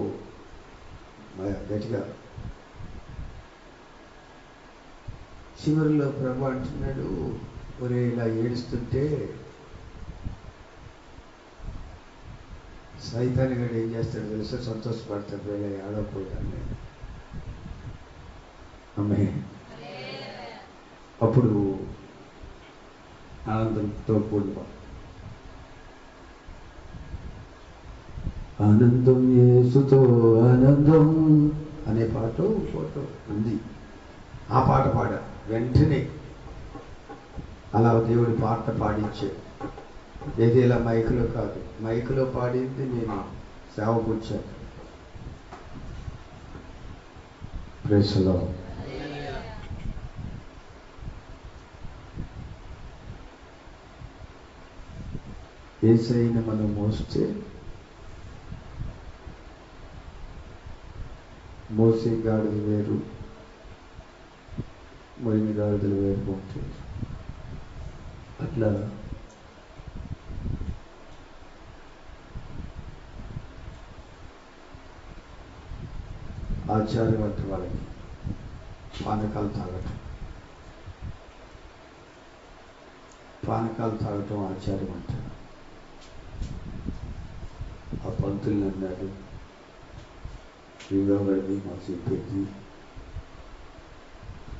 A: గట్టిగా. చివరిలో ప్రభు అంటున్నాడు, ఒరే ఇలా ఏడుస్తుంటే సైతాన్ని గడు ఏం చేస్తాడు తెలుసా? సంతోషపడతాడు, వేరే ఆడకపోయాను అమ్మే. అప్పుడు ఆనందంతో కూడిపో ఆనందం యేసుతో ఆనందం అనే పాట ఫోటో ఉంది. ఆ పాట పాడా వెంటనే అలా దేవుడి పాట పాడించాడు. ఏది ఇలా మైకులో కాదు, మైకులో పాడింది నేను సేవకూర్చాను. ప్రేసలో యేసయ్యని మనం మోస్తే మోసే గాడిదలు వేరు, మొయిన గాడిదలు వేరు ఉంటుంది. అట్లా ఆచార్యం అంటే వాళ్ళకి పానకాలు తాగటం ఆచార్యం అంటారు. ఆ పంతులు అన్నాడు, శ్రీరాముడిది మాకు చెప్పేది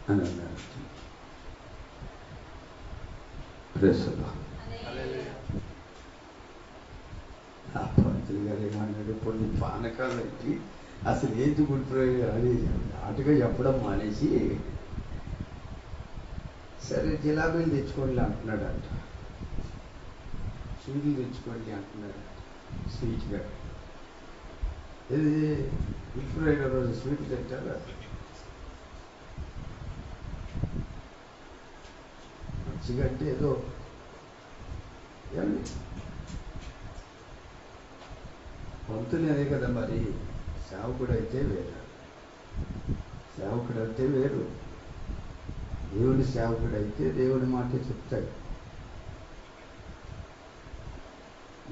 A: అని అన్నాడు. ప్రెస్లో ఆ పంతులు గారు ఏమన్నాడు, కొన్ని పానకాలు పెట్టి అసలు ఏంటి గుడిపోయి అని అటుగా చెప్పడం మానేసి, సరే జిలాబీలు తెచ్చుకోండి అంటున్నాడు అంట, స్వీట్లు తెచ్చుకోండి అంటున్నాడు. స్వీట్గా ఇది గుడ్ ఫ్రైడే రోజు స్వీట్లు తింటారా? మంచిగా అంటే ఏదో ఏమండి పంతులు అదే కదా మరి. సేవకుడు అయితే వేరు, సేవకుడు అంటే వేరు. దేవుని సేవకుడు అయితే దేవుని మాట చెప్తాడు.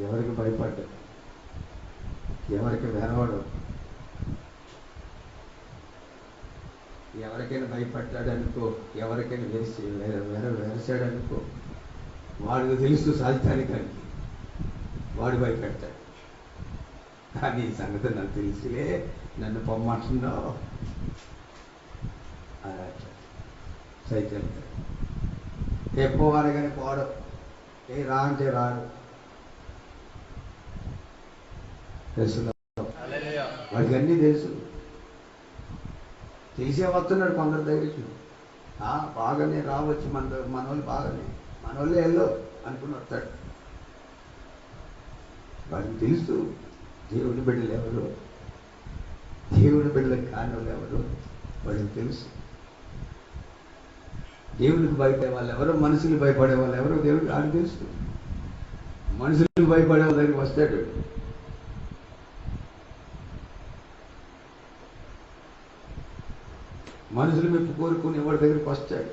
A: ఎవరికి భయపడ్డాడు, ఎవరికి వెరవడు. ఎవరికైనా భయపడ్డాడు అనుకో, ఎవరికైనా వెరసాడు అనుకో, వాడికి తెలుసు సాధితానికి, వాడు భయపెడతాడు. కానీ ఈ సంగతి నాకు తెలిసిలే, నన్ను పొమ్మంటున్నావు అలా సైతం ఎప్పువాడు కానీ పోడు, ఏ రా అంటే రాడు. తెలుసు, వాడికి అన్నీ తెలుసు, తెలిసే వస్తున్నాడు కొందరి దగ్గరికి. బాగానే రావచ్చు, మనోళ్ళు బాగానే, మనోళ్ళే వెళ్ళు అనుకుని వస్తాడు. వాడికి తెలుసు దేవుని బిడ్డలు ఎవరు, దేవుని బిడ్డలకు కాని వాళ్ళు ఎవరు, వాడికి తెలుసు. దేవునికి భయపడే వాళ్ళు ఎవరో, మనుషులు భయపడే వాళ్ళు ఎవరో దేవుడికి ఆడికి తెలుసు. మనుషులకు భయపడే వాళ్ళ దగ్గరికి వస్తాడు. మనుషులు మెప్పు కోరుకుని ఎవరి దగ్గరికి వస్తాడు.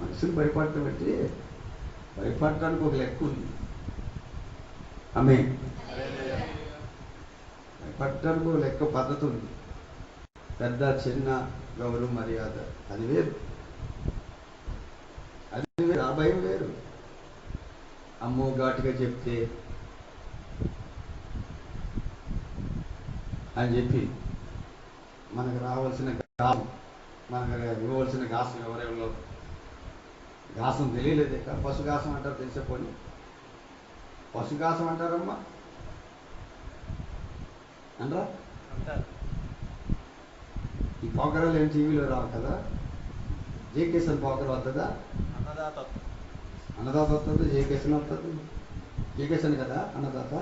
A: మనుషులు భయపడటం అంటే భయపడటానికి ఒక లెక్క ఉంది. ఆమె భయపడటానికి ఒక లెక్క పద్ధతి ఉంది. పెద్ద చిన్న గౌరవ మర్యాద అది వేరు, అది వేరు. ఆ భయం వేరు. అమ్మో ఘాటుగా చెప్తే అని చెప్పి మనకు రావాల్సిన గాసం, మనకు ఇవ్వవలసిన గాసం ఎవరెవరో గాసం తెలియలేదు. పశుగాసం అంటారు, తెలిసిపోయి పశుగాసం అంటారమ్మా అనరా? ఈ పోకరాలు ఏం టీవీలో రావు కదా. జేకేసన్ పోకర వస్తుందా? అన్నదాత వస్తుంది, జేకేసన్ వస్తుంది. జేకేసన్ కదా అన్నదాత,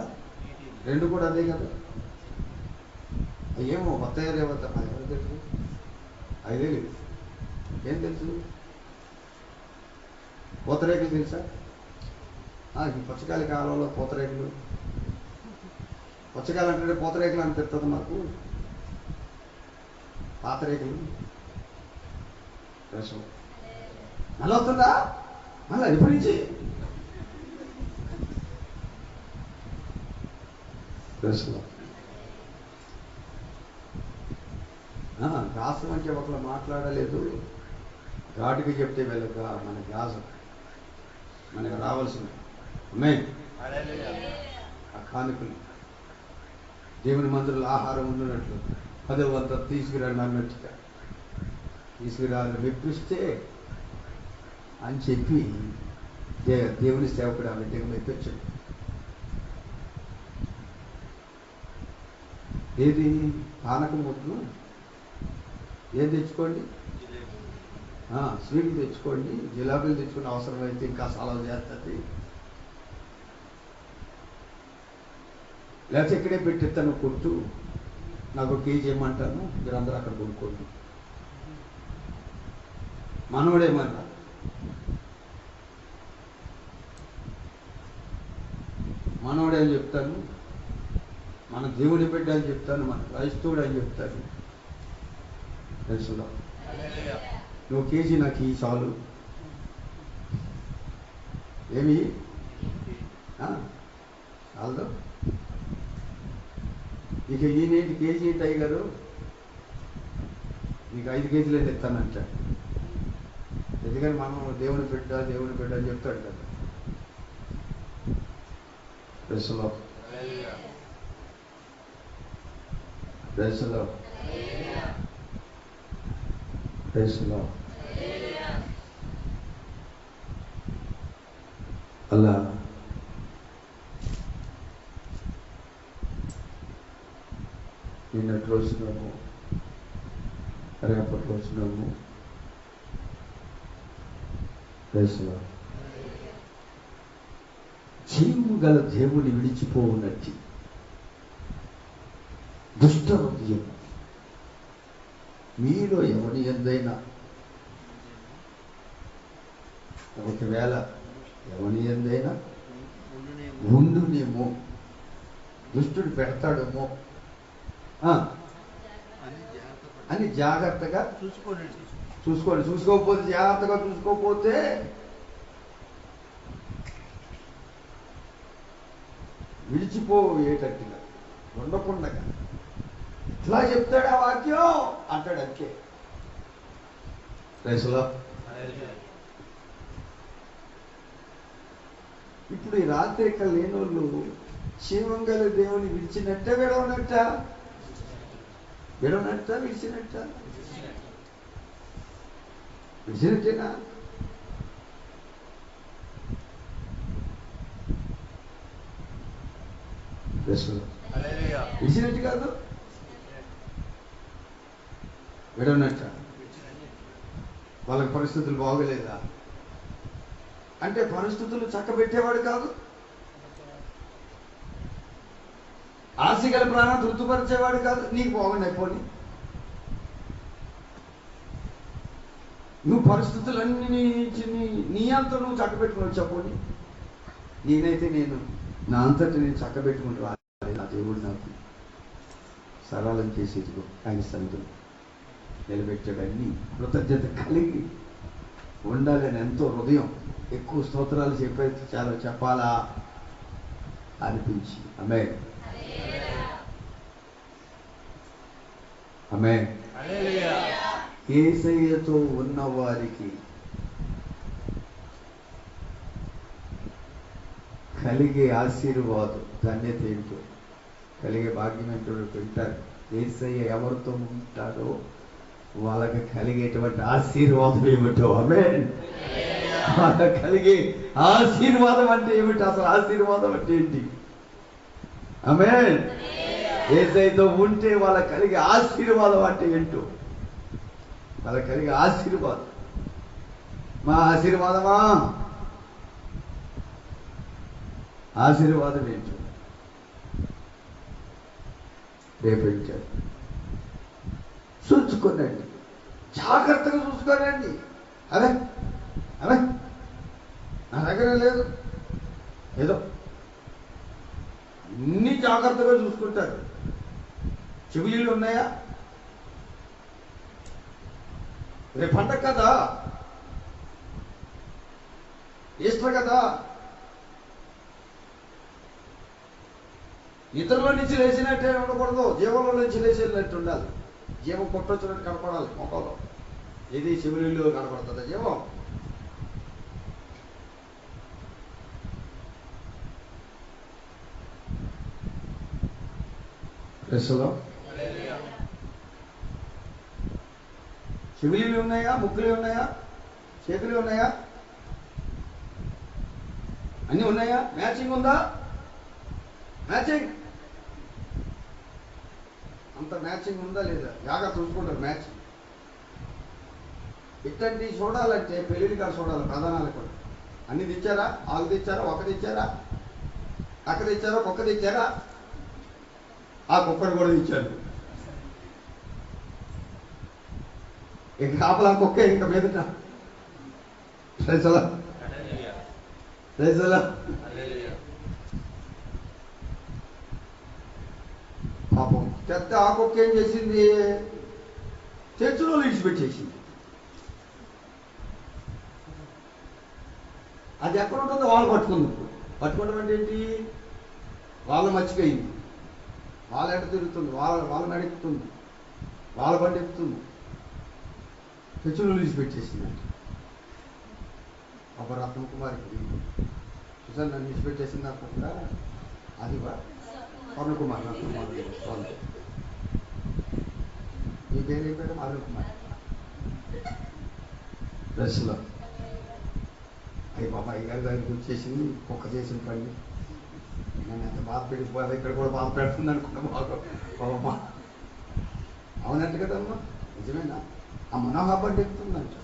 A: రెండు కూడా అదే కదా. ఏమో వస్తాయో లేవద్దా అది ఎవరు తెలుసు, అది తెలియదు. ఏం తెలుసు? పూతరేకులు తెలుసా? పుచ్చకాయల కాలంలో పూతరేకులు, పుచ్చకాయలు అంటే పూతరేకులు అనిపిస్తుంది మాకు. పాతరేకులు రసం మళ్ళీ వస్తుందా? మళ్ళీ ఎప్పటి నుంచి రసం? గాసం అంటే ఒకళ్ళు మాట్లాడలేదు, ఘాటుగా చెప్తే వెళ్ళక మన గాసం మనకు రావాల్సిన ఉన్నాయి. ఆ కానుకలు దేవుని మందిరంలో ఆహారం ఉండినట్లు అదే వంత తీసుకురండి అన్నట్టుగా తీసుకురాని మెప్పిస్తే అని చెప్పి దేవుని సేవకుడు ఆ విధంగా మెప్పించండి. ఏది పానకం ముద్దు ఏం తెచ్చుకోండి, స్వీట్లు తెచ్చుకోండి, జిలాబీలు తెచ్చుకోండి, అవసరమైతే ఇంకా సలవ చేస్తుంది, లేకపోతే ఇక్కడే పెట్టిస్తాను కొట్టు, నాకు 1 కేజీ ఇమ్మంటాను, మీరందరూ అక్కడ కొనుక్కోండి. మనవడేమన్నా మనవడే అని చెప్తాను, మన దేవుని బిడ్డ అని చెప్తాను, మన క్రైస్తవుడు అని చెప్తాను. తెలుసులో నువ్వు కేజీ నాకు ఈ చాలు, ఏమి చాలు, ఇక ఈయనేంటి కేజీ ఏంటి గారు, నీకు 5 కేజీలు అయితే ఇస్తానంట. ఎందుకని మనం దేవుని బిడ్డ అని చెప్తాడు కదా. ప్రెస్లో ప్రెస్లో ప్రెస్లో అలా నిన్నటి రోజున్నాము, రేపటి రోజున్నాము. ప్రెస్లో జీవము గల దేవుని విడిచిపోవునట్టి దుష్ట హృదయం మీలో ఎవరి ఎందైనా, ఒకవేళ ఎవరి ఎందైనా ఉండునేమో, దుష్టుడు పెడతాడేమో అని జాగ్రత్తగా చూసుకోండి. చూసుకోకపోతే, జాగ్రత్తగా చూసుకోకపోతే విడిచిపోయేటట్టుగా ఉండకుండా ఇట్లా చెప్తాడు ఆ వాక్యం అంటాడు అంతే. రేసులో ఇప్పుడు ఈ రాత్రి ఇక్కడ లేని వాళ్ళు జీవం గల దేవుని విడిచినట్ట విడవనట్ట విడిచినట్టేనా? విడిచినట్టు కాదు, విడవనట్ట. వాళ్ళకి పరిస్థితులు బాగోలేదా అంటే పరిస్థితులు చక్కబెట్టేవాడు కాదు, ఆశగల ప్రాణం తృప్తిపరిచేవాడు కాదు. నీకు బాగున్నాయి పోనీ, నువ్వు పరిస్థితులన్నీ నీ అంతా నువ్వు చక్కబెట్టుకుని వచ్చావు. పోనీ నేనైతే నా అంతటి నేను చక్కబెట్టుకుంటూ నా దేవుడు నాకు సరళం చేసేదిగో ఆయన సన్నిధిలో నిలబెట్టాడు. అన్ని కృతజ్ఞత కలిగి ఉండాలని ఎంతో హృదయం ఎక్కువ స్తోత్రాలు చాలా చెప్పాలా అనిపించి ఆమేన్ ఆమేన్. యేసయ్యతో ఉన్న వారికి కలిగే ఆశీర్వాదం ధన్యత ఏంటో, కలిగే భాగ్యం ఏంటో వింటారు. యేసయ్య ఎవరితో ఉంటాడో వాళ్ళకి కలిగేటువంటి ఆశీర్వాదం ఏమిటో. ఆమేన్. వాళ్ళకి కలిగే ఆశీర్వాదం అంటే ఏమిటి? అసలు ఆశీర్వాదం అంటే ఏంటి? ఆమేన్. యేసయ్యతో ఉంటే వాళ్ళకి కలిగే ఆశీర్వాదం అంటే ఏంటో, వాళ్ళకి కలిగే ఆశీర్వాదం. మా ఆశీర్వాదమా, ఆశీర్వాదం ఏంటో రేపించారు. చూసుకోనండి, జాగ్రత్తగా చూసుకోనండి. అదే అదే నా దగ్గర లేదు, ఏదో అన్ని జాగ్రత్తగా చూసుకుంటారు. చెవులు ఉన్నాయా? రేపు పండగ కదా, ఈస్టర్ కదా, ఇతరుల నుంచి లేచినట్టే ఉండకూడదు, జీవంలో నుంచి లేచినట్టు ఉండాలి. జీవం కొట్టొచ్చినట్టు కనపడాలి మొక్కలో. ఏది చెవులు కనపడుతుందా జీవం? ప్రశ్నలో చెవిలీలు ఉన్నాయా, ముక్కులు ఉన్నాయా, చేతులు ఉన్నాయా, అన్నీ ఉన్నాయా? మ్యాచింగ్ ఉందా? మ్యాచింగ్ అంత మ్యాచింగ్ ఉందా లేదా జాగ్రత్త చూసుకుంటారు. మ్యాచింగ్ ఇట్లాంటి చూడాలంటే పెళ్ళిళ్ళు కాదు చూడాలి. ప్రధానాలు కూడా అన్ని తెచ్చారా? ఆకు తెచ్చారా? ఒక తెచ్చారా? అక్క తెచ్చారా? కుక్క తెచ్చారా? ఆ కుక్కను కూడా తెచ్చారు. ఇంక కాపలా కుక్క ఇంక మీదట. రైతులా పాపం చెత్త ఆ కుక్క ఏం చేసింది? చర్చిలో విడిచిపెట్టేసింది. అది ఎక్కడ ఉంటుందో వాళ్ళు పట్టుకుంది. పట్టుకోవడం అంటే ఏంటి? వాళ్ళ మర్చిపోయింది. వాళ్ళ ఎడ తిరుగుతుంది, వాళ్ళ నడుపుతుంది, వాళ్ళ బండి ఎక్కుతుంది. చర్చిలో విడిచిపెట్టేసింది. అప్పుడు రత్న కుమార్కి చూసాను నన్ను విడిచిపెట్టేసింది అనుకుంటా. అది అరుణ్ కుమార్, రత్న కుమార్ ఈ పేరు అయిపోయాడు అరుణ్ కుమార్. డ్రెస్లో అయ్యి బాబా అయ్యగారి దగ్గరికి వచ్చేసింది. కుక్క చేసిన పని నేను ఎంత బాధ పెడిపోతే ఇక్కడ కూడా బాధ పెడుతుంది అనుకున్నా. బాబా అవునంట కదమ్మా, నిజమేనా? ఆ మనోహర్ ఎక్కుతుందంట.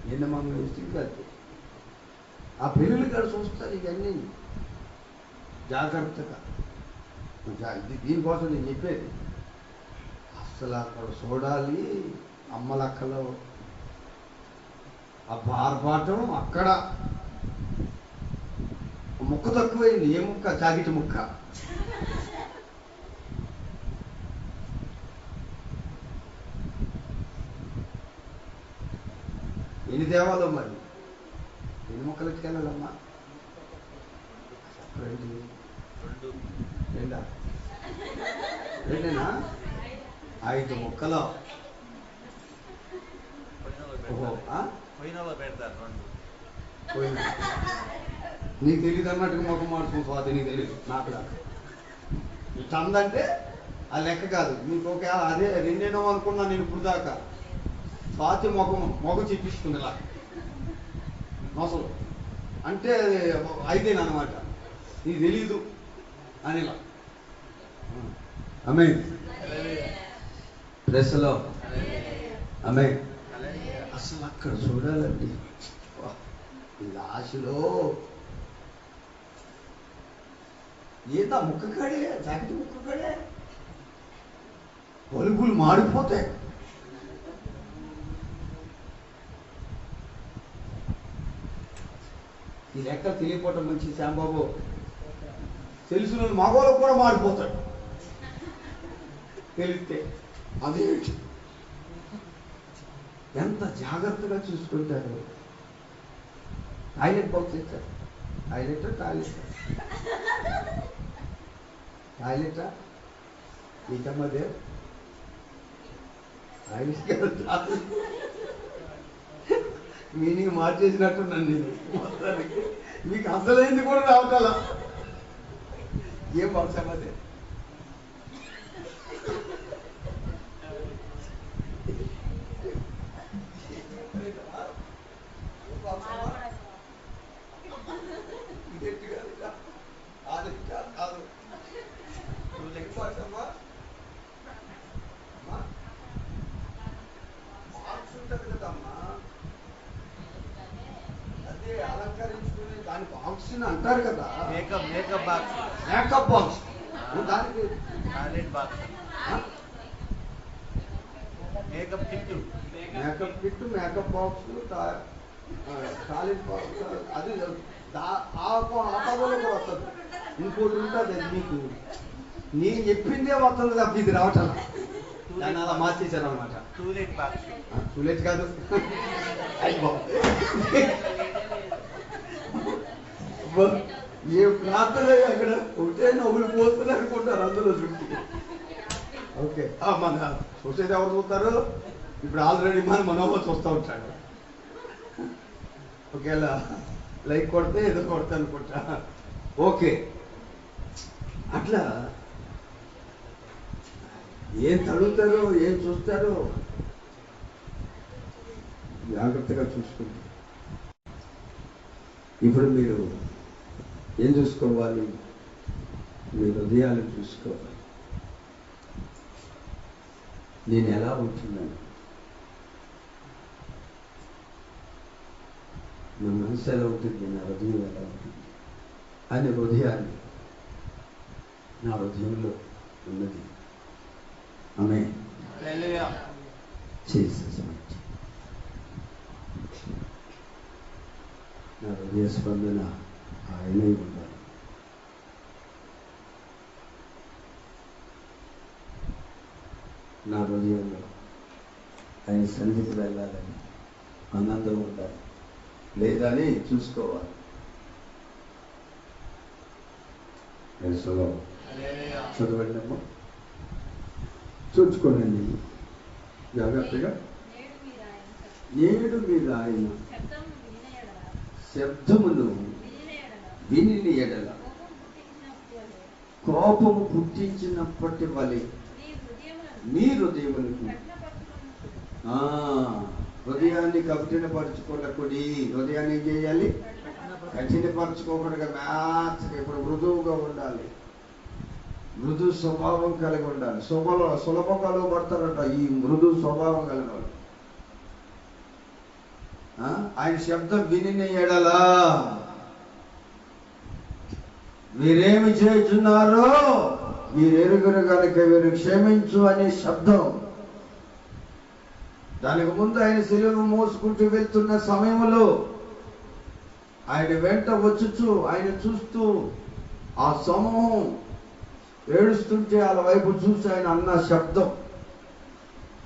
A: నిన్న మమ్మల్ని ఇష్టం కాదు. ఆ పెళ్ళిళ్ళు కాడ చూస్తారు ఇవన్నీ జాగ్రత్తగా. దీనికోసం నేను చెప్పేది అసలు అక్కడ చూడాలి. అమ్మలక్కలో ఆ బార్పాటం అక్కడ ముక్క తక్కువైంది. ఏ ముక్క? జాకెట్ ముక్క. ఎన్ని దేవాలో మరి ఎన్ని మొక్కలు ఎట్టుకెళ్ళాలమ్మా? రెండేనా? 5 మొక్కలు. నీకు తెలియదు అన్నట్టుగా మొక్క మార్చుకుని స్వాతి నీకు తెలియదు. నాకు దాకా ఈ చంద అంటే ఆ లెక్క కాదు. నీకు ఒక అదే 2 అనుకున్నా నేను ఇప్పుడు దాకా. స్వాతి మొగ చూపిస్తుంది ఇలా మోసలు అంటే 5 అన్నమాట. నీకు తెలీదు అనిలా. ఆమేన్. ప్రెస్లో ఆమేన్. అసలు అక్కడ చూడాలండి. లాస్ట్లో ఏందా ముక్కకాడే, జాకెట్ ముక్కకాడే బల్బులు మాడిపోతాయి. ఈ లెక్క తెలియపోవటం మంచి శ్యాంబాబు. తెలుసు మగవాళ్ళకు కూడా మాడిపోతాడు తెలిస్తే. అది ఎంత జాగ్రత్తగా చూసుకుంటారు. టాయిలెట్ బాక్స్ ఇచ్చారు. టాయిలెటా నీకమ్మదే మీనింగ్ మార్చేసినట్టున్నాను నేను మొత్తానికి. మీకు అసలైంది కూడా రావటాలా? ఏం బాక్స్ అమ్మదే? అదే అలంకరించుకునే దాని బాక్స్ అంటారు కదా. మేకప్ బాక్స్ దానికి makeup kit, makeup box, toilet box. అది ఆ పదవిలో కూడా వస్తుంది. ఇంకోటి ఉంటుంది. అది మీకు నేను చెప్పిందే వస్తుంది తప్ప ఇది రావటం. దాన్ని అలా మార్చేశారు అనమాట. టూలెట్ కాదు. ఏ ప్రార్థన అక్కడ ఒకటే నవ్వులు పోతుంది అనుకుంటారు అందులో చుట్టూ. ఓకే మన చూసేది ఎవరు చూస్తారు? ఇప్పుడు ఆల్రెడీ మనోహర్ చూస్తూ ఉంటాడు. ఒకేలా లైక్ కొడితే ఏదో కొడతా అనుకుంటా. ఓకే అట్లా ఏం చదువుతారో ఏం చూస్తారో జాగ్రత్తగా చూసుకుంటారు. ఇప్పుడు మీరు ఏం చూసుకోవాలి? మీ హృదయాలు చూసుకోవాలి. నేను ఎలా ఉంటున్నాను? నా మనసు ఎలా ఉంటుంది? నా హృదయం ఎలా ఉంటుంది అనే హృదయాన్ని నా హృదయంలో ఉన్నది. ఆమేన్. జీసస్ నా హృదయ స్పందన ఆయనే ఉండాలి. నా హృదయంలో ఆయన సన్నిధికి వెళ్ళాలని ఆనందం ఉండాలి. లేదా అని చూసుకోవాలి. చదవండి, చూసుకోనండి జాగ్రత్తగా. నేడు మీరు ఆయన శబ్దమును విని ఎడల కోపము పుట్టించినప్పటి వలె మీ హృదయములకు హృదయాన్ని కఠినపరచుకోలేకుడి. హృదయాన్ని ఏం చేయాలి? కఠినపరచుకోకుండా మ్యాథ్గా ఇప్పుడు మృదువుగా ఉండాలి. మృదు స్వభావం కలిగి ఉండాలి. సులభంగా పడతారట ఈ మృదు స్వభావం కలిగిన వాళ్ళు. ఆయన శబ్దం విని ఎడలా మీరేమి చేస్తున్నారో మీరెరుగురు కనుక వీరు క్షమించు అనే శబ్దం. దానికి ముందు ఆయన శిలువ మోసుకుంటూ వెళ్తున్న సమయంలో ఆయన వెంట వచ్చుచు ఆయన చూస్తూ ఆ సమూహం ఏడుస్తుంటే వాళ్ళ వైపు చూసి ఆయన అన్న శబ్దం,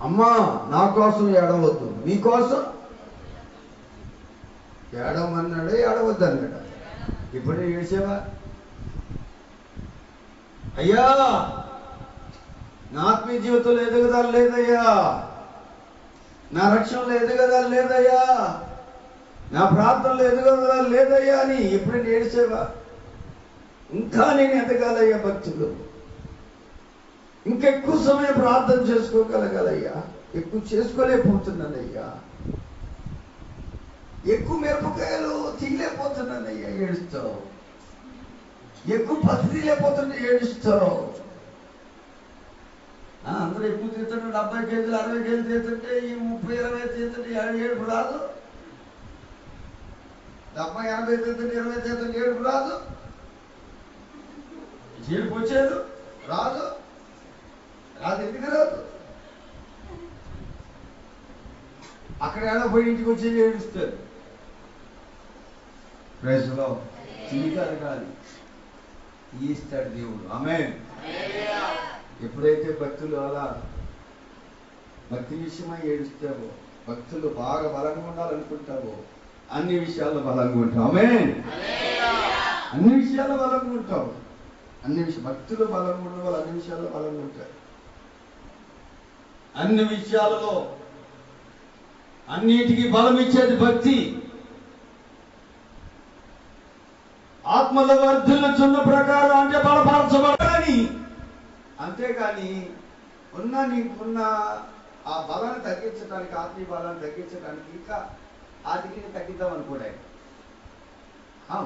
A: అమ్మా నా కోసం ఏడవద్దు, మీకోసం ఏడవమన్నాడు. ఏడవద్దు అన్నాడు. ఇప్పుడే ఏడ్చేవా? అయ్యా నా ఆత్మీయ జీవితంలో ఎదుగుదల లేదయ్యా, నా రక్షణలో ఎదుగుదల లేదయ్యా, నా ప్రార్థనలో ఎదుగుదల లేదయ్యా అని ఎప్పుడైనా ఏడ్చేవా? ఇంకా నేను ఎదగాలయ్యా భక్తులు, ఇంకెక్కువ సమయం ప్రార్థన చేసుకోగలగాలయ్యా, ఎక్కువ చేసుకోలేకపోతున్నానయ్యా, ఎక్కువ మిరపకాయలు తీయలేకపోతున్నానయ్యా ఏడుస్తావు, ఎక్కువ పత్తి తీయలేకపోతున్నా ఏడుస్తావు. అందరూ ఎక్కువ తీస్తుంటే 70 కేజీలు 60 కేజీలు తీస్తుంటే ఈ 30-20 తీస్తుంటే ఏడుపు రాదు. 70-80 తీస్తుంటే 20 తీస్తుంటే ఏడుపు రాదు. ఏడుపు వచ్చేది రాదు. ఎందుకు రాదు? అక్కడ ఏడో పోయి ఇంటికి వచ్చేది ఏడుస్తారు. ప్రైజ్లో జీవితాలు కాదు ఇస్తాడు దేవుడు. ఆమేన్. ఎప్పుడైతే భక్తులు అలా భక్తి విషయమై ఏడుస్తావో, భక్తులు బాగా బలంగా ఉండాలనుకుంటావో అన్ని విషయాల్లో బలంగా ఉంటావు. ఆమేన్. అన్ని విషయాల్లో బలంగా ఉంటావు. భక్తులు బలంగా ఉన్న వాళ్ళు అన్ని విషయాల్లో బలంగా ఉంటారు. అన్ని విషయాలలో అన్నిటికీ బలం ఇచ్చేది భక్తి. ఆత్మల వర్ధులుచున్న ప్రకారం అంటే బలపరచబడాలి. అంతేగాని నీకున్న ఆ బలాన్ని తగ్గించడానికి, ఆత్మీయ బలాన్ని తగ్గించడానికి ఇంకా ఆ డిగ్రీని తగ్గిద్దాం అనుకోడే.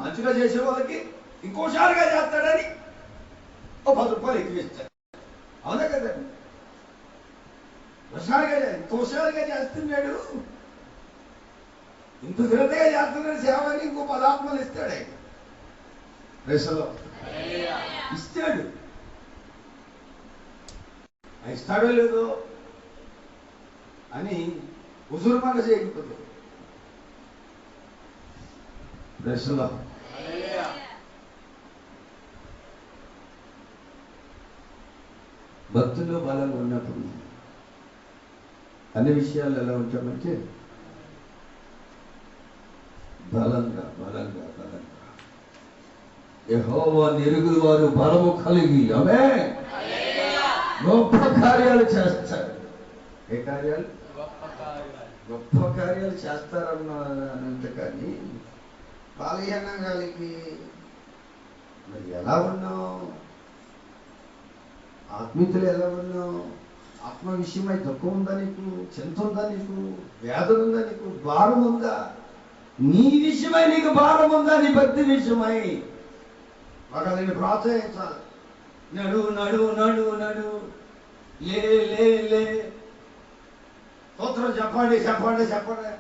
A: మంచిగా చేసే వాళ్ళకి ఇంకోసారిగా చేస్తాడని ఓ 10 రూపాయలు ఎక్కువ ఇస్తాడు. అవునా కదా? ఇంకోసారిగా చేస్తున్నాడు, ఇంత శ్రద్ధగా చేస్తున్నాడు సేవని ఇంకో 10 ఆత్మలు ఇస్తాడే. ఇస్తాడు. ఇస్తాడో లేదో అని హుజూరుమంగా చేయకపోతే భక్తుల్లో బలంగా ఉన్నప్పుడు అన్ని విషయాలు ఎలా ఉంటామంటే బలంగా యెహోవా నిరుగులు వారు బలము కలిగి ఆమేన్ గొప్ప కార్యాలు చేస్తారు. ఏ కార్యాలు? గొప్ప కార్యాలు చేస్తారన్నంత కానీ బలహీనం కలిగి మరి ఎలా ఉన్నావు? ఆత్మీయతలు ఎలా ఉన్నావు? ఆత్మ విషయమై దుఃఖం ఉందా నీకు? చింత ఉందా నీకు? వేదన ఉందా నీకు? భారం ఉందా? నీ విషయమై నీకు భారం ఉందా? నీ భక్తి విషయమై ఒక నేను ప్రోత్సహించాలి. నడు నడు నడు నడు, లే లే లే. సూత్రం చెప్పండి చెప్పండి చెప్పండి.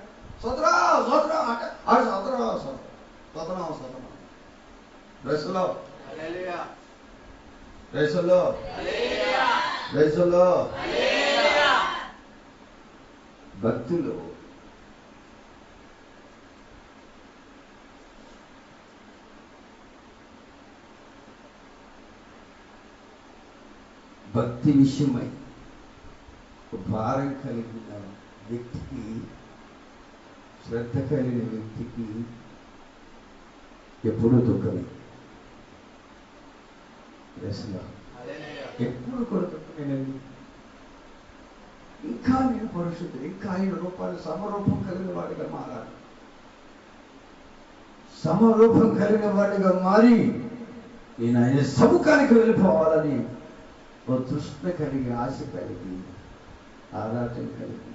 A: సూత్రం సూత్రం అంటే అది సూత్రం సూత్రం సూత్రం రైసులో రైసులో రైసులో భక్తులు భక్తి విషయమై భారం కలిగిన వ్యక్తికి, శ్రద్ధ కలిగిన వ్యక్తికి ఎప్పుడూ దుఃఖమే. ఎప్పుడు కూడా దుఃఖమేనండి. ఇంకా నేను పరిశుద్ధుడు, ఇంకా ఆయన రూపాలు సమరూపం కలిగిన వాడిగా మారాలి. సమరూపం కలిగిన వాడిగా మారి నేను ఆయన సముఖానికి వెళ్ళిపోవాలని ఓ తృష్ణ కలిగి, ఆశ కలిగి, ఆరాటం కలిగి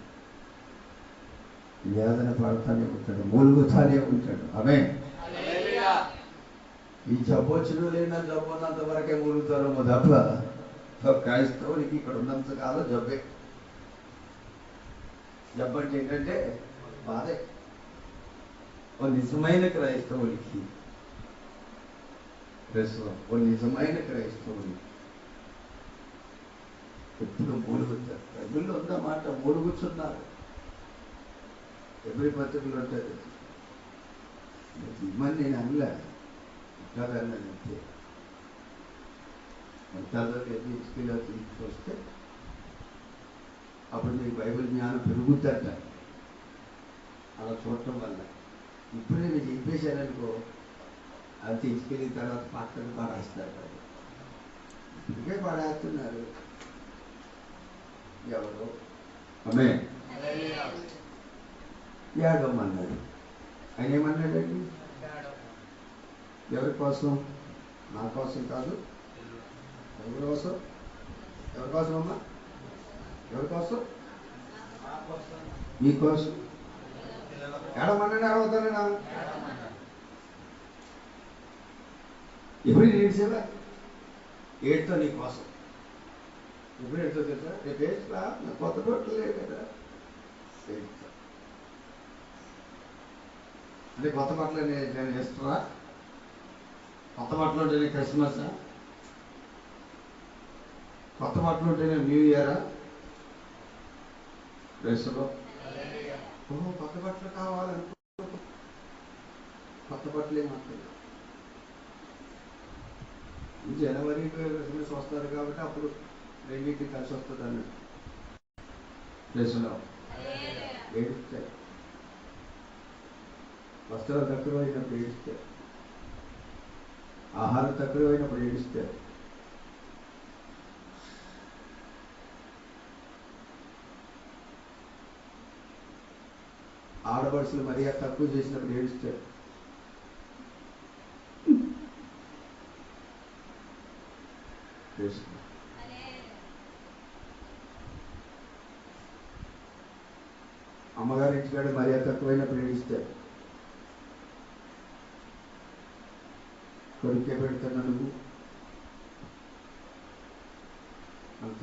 A: వేదన పడతానే ఉంటాడు, మూలుగుతానే ఉంటాడు. ఆమేన్. ఈ జబ్బొచ్చులు లేనా జబ్బు ఉన్నంత వరకే మూలుగుతారేమో తప్ప క్రైస్తవునికి ఇక్కడ ఉన్నంత కాలం జబ్బే. జబ్బు అంటే ఏంటంటే బాధే. ఓ నిజమైన క్రైస్తవునికి, ఓ నిజమైన క్రైస్తవునికి ఎప్పుడు మూలుగుతారు. బైబిల్లో ఉన్న మాట మూలుగుతున్నారు. ఎవరి పత్రికలు ఉంటుంది. ఇమ్మని నేను అనలే, ఉంటాదన్నంతే. ఉంటాదో తీసుకెళ్ళి తీసుకొస్తే అప్పుడు మీకు బైబిల్ జ్ఞానం పెరుగుతుంట అలా చూడటం వల్ల. ఇప్పుడే మీరు చెప్పేశారనుకో, అది తీసుకెళ్ళిన తర్వాత పక్కన పడేస్తారు. కదా ఇప్పటికే పడేస్తున్నారు ఎవరు. ఆమేన్. ఏడవమన్నాడు. ఆయన ఏమన్నాడండి? ఎవరి కోసం? నా కోసం కాదు. ఎవరి కోసం? ఎవరి కోసం అమ్మా? ఎవరి కోసం? మీకోసం. ఏడవమన్నాడు. ఏడవతానేనా? ఎప్పుడు ఏడ్చేవా? ఏడుతో నీ కోసం. ఎప్పుడు ఏడుతో తెలుసా? రేపు ఏడ్చా, నాకు కొత్త బట్టలు లేవు కదా. ఏడ్చా అంటే కొత్త బట్టలు నేను వేస్తున్నా. కొత్త బట్టలు ఉంటేనే క్రిస్మస్, కొత్త బట్టలు ఉంటేనే న్యూ ఇయరా? రేసులో కొత్త బట్టలు కావాలనుకో, కొత్త బట్టలు ఏమంటారు. జనవరి క్రిస్మస్ వస్తారు కాబట్టి అప్పుడు రెండింటికి కలిసి వస్తుంది అన్నట్టు. రేసులో ఏడుస్తాయి. వస్త్రాలు తక్కువ అయినప్పుడు ఏడుస్తారు. ఆహారం తక్కువ అయినప్పుడు ఏడుస్తారు. ఆడపడుచులు మర్యాద తక్కువ చేసినప్పుడు ఏడుస్తారు. అమ్మగారి ఇంటికాడ మర్యాద తక్కువైనప్పుడు ఏడుస్తారు. కొరికే పెడుతున్నా నువ్వు అంత.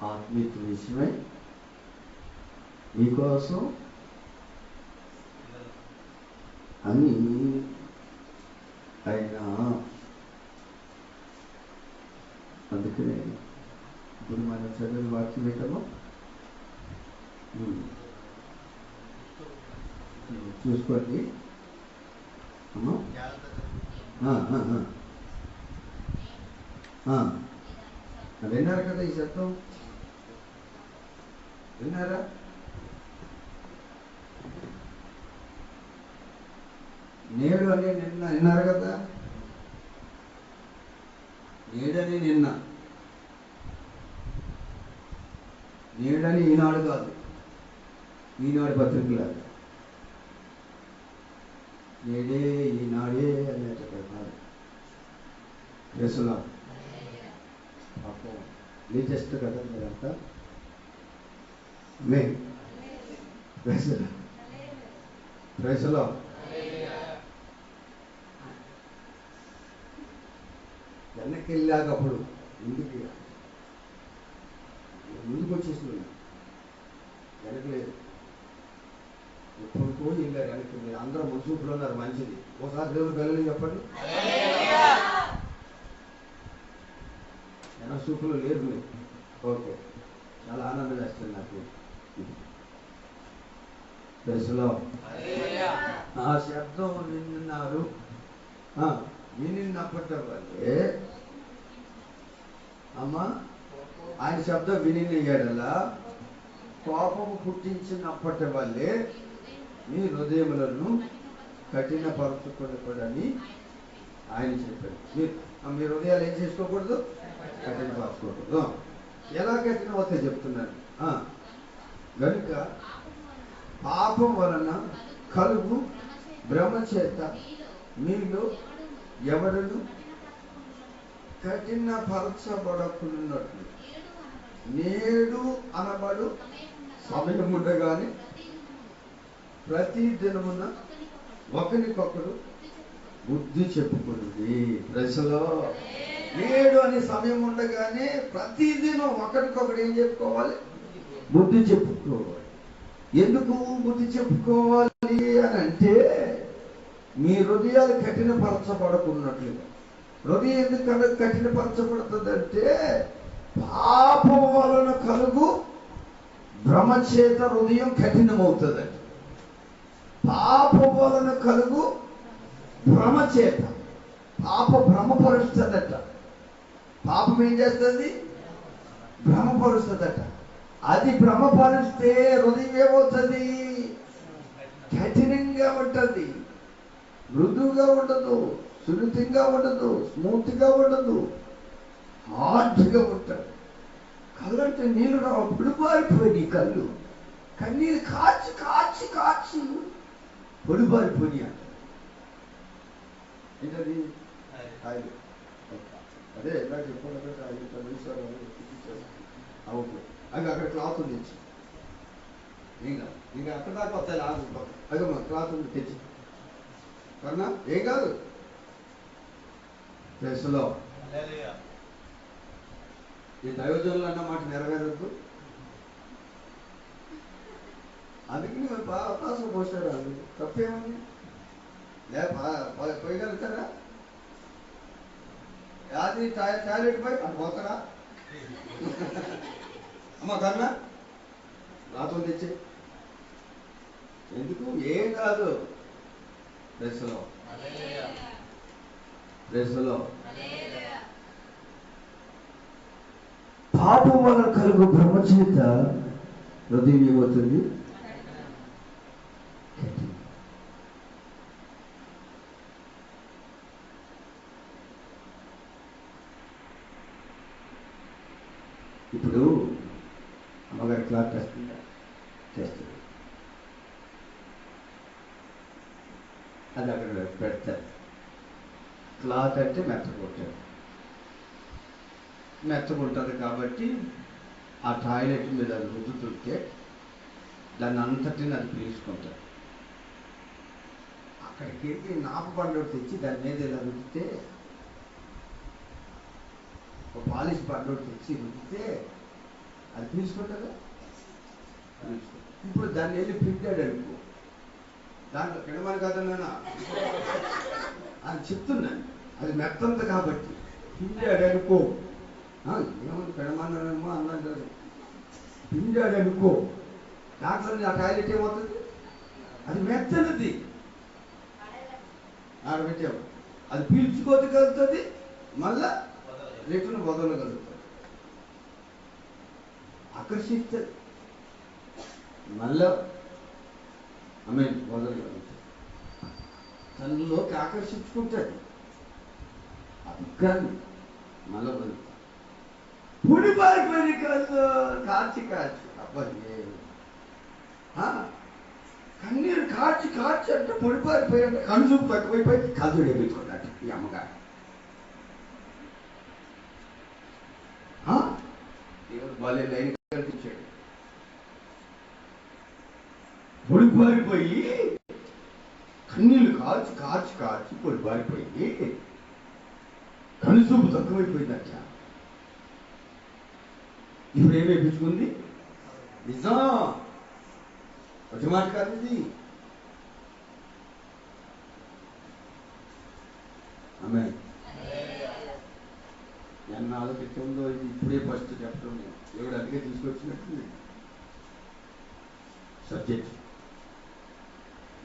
A: ఆత్మీయత విషయమై మీకోసం అని అయినా, అందుకనే ఇప్పుడు మనం చదివిన వాక్యం ఏంటమ్మా చూసుకోండి అమ్మా. విన్నారు కదా ఈ శబ్దం? విన్నారా? నేడు అనే నిన్న విన్నారు కదా? నేడని నిన్న, నేడని ఈనాడు కాదు. ఈనాడు పత్రికలు నేడే ఈనాడే అనేట కాదు. యేసులా పాపం లేటెస్ట్ కదా మీరంతా మే ప్రైజ్లో వెనక్కి వెళ్ళాకప్పుడు ముందుకు వచ్చేసింది వెనక లేదు. ఎప్పుడుకో వెళ్ళారు వెనక్కి. మీరు అందరూ మున్సూపులో ఉన్నారు, మంచిది. ఒకసారి దేవుడు వెళ్ళని చెప్పండి. వెనక సూపులో లేరు మీరు. ఓకే, చాలా ఆనందం వేస్తుంది నాకు. దశలో ఆ శబ్దం విన్నారు. వినినప్పటి వాళ్ళే అమ్మా ఆయన శబ్దం వినియడలా కోపము పుట్టించినప్పటి వాళ్ళే మీ హృదయములను కఠినపరచుకోకూడదని ఆయన చెప్పాడు. మీ హృదయాలు ఏం చేసుకోకూడదు? కఠినపరచుకోకూడదు. ఎలా కఠినమవుతాయి చెప్తున్నాను. కనుక పాపం వలన కలుగు భ్రమ చేత మీలో ఎవడను కఠినపరచబడకున్నట్లు నేడు అనబడు సమయం ఉండగానే ప్రతి దినమున ఒకరికొకరు బుద్ధి చెప్పుకుంది. ప్రజలో నేడు అనే సమయం ఉండగానే ప్రతిదినం ఒకరికొకరు ఏం చెప్పుకోవాలి? బుద్ధి చెప్పుకోవాలి. ఎందుకు బుద్ధి చెప్పుకోవాలి అని అంటే మీ హృదయాలు కఠినపరచబడకున్నట్లుగా. హృదయం ఎందుకు కఠినపరచబడుతుందంటే పాపం వలన కలుగు భ్రమ చేత హృదయం కఠినమవుతుందండి. పాపం వలన కలుగు భ్రమ చేత పాప భ్రమపరుస్తుందట. పాపం ఏం చేస్తుంది? భ్రమపరుస్తుందట. అది భ్రమపరిస్తే హృదయం ఏమవుతుంది? కఠినంగా ఉంటుంది, మృదువుగా ఉండదు, సున్నితంగా ఉండదు, స్మూత్గా ఉండదు, హార్డ్గా ఉంటుంది. కళ్ళు అంటే నీళ్ళు రావు, పొడిబారిపోయి కళ్ళు, కన్నీళ్ళు కాచి కాచి కాచి పొడిబారిపోయి అంట. ఏంటది? అదే ఎలా చెప్పాలంటే 5 నిమిషాలు అవును. అది అక్కడ క్లాత్ ఉంది తెచ్చి, ఇంకా అక్కడ దాకా వస్తాయి. అది మా క్లాత్ ఉంది తెచ్చి కన్నా ఏం కాదు. ప్లేస్లో ఈ దైవజనులు అన్న మాట నెరవేరద్దు. అందుకే మేము అవకాశం పోసాడు. అది తప్పేముంది? పోయగలుగుతారా? అది టాయిలెట్ పోయి అది పోతారా? అమ్మ కన్నా నాతో తెచ్చి ఎందుకు? ఏం కాదు. ప్లేస్లో పాపం వల్ల కలుగు భ్రమ చేత హృదయం ఏమవుతుంది? ఇప్పుడు అమ్మగారి క్లాత్ చేస్తుందా? చేస్తుంది. అది అక్కడ పెడతారు. క్లాత్ అంటే మెత్తకుంటారు, మెత్తకుంటుంది కాబట్టి ఆ టాయిలెట్ మీద అది రుద్దుతుంటే దాన్ని అంతటిని అది పీల్చుకుంటారు. అక్కడికి వెళ్ళి నాపబండోడు తెచ్చి దాని మీద ఇలా రుద్దితే, ఒక పాలిష్ బండోడు తెచ్చి రుద్దితే అది పీల్చుకుంటుందా? ఇప్పుడు దాన్ని వెళ్ళి పిండాడు అనుకో, దాంట్లో కిడమని కదన్నా అని చెప్తున్నాను. అది మెత్తంత కాబట్టి పిండాడు అనుకో. ఏమన్నా పెడమన్నానేమో అన్నాడు కదా. పిండాడు అనుకో, దాంట్లో ఆ టాయిలెట్ ఏమవుతుంది? అది మెత్తనది. ఆడబెట్టాము, అది పీల్చుకోగలుగుతుంది, మళ్ళా రిటర్న్ వదలగలుగుతుంది, ఆకర్షిస్తుంది, మళ్ళా ఆమె వదలగలుగుతుంది, తనలోకి ఆకర్షించుకుంటుంది. కానీ మళ్ళా వదులుతుంది. పొడి పారిపోయి కాదు, కాచి కాచి అబ్బాయి కన్నీరు కాచి కాచి అంటే పొడి పారిపోయి అంటే కన్ను చూపు తక్కువైపోయి కళ్ళు వేపించుకున్నట్టు ఈ అమ్మగారు. మళ్ళీ లైన్ కల్పించాడు. పొడిపారిపోయి కన్నీళ్ళు కాచి కాచి కాచి పొడిపారిపోయి కనుసూపు తక్కువైపోయిందట. ఇప్పుడు ఏమి వేయించుకుంది? నిజం, ఒక మాట కాదు ఇది. ఆమె ఎన్నాళ్ళు పెట్టిందో ఇది ఇప్పుడే ఫస్ట్ చెప్పడం ఎవడు అందుకే తీసుకొచ్చినట్టుంది సబ్జెక్ట్.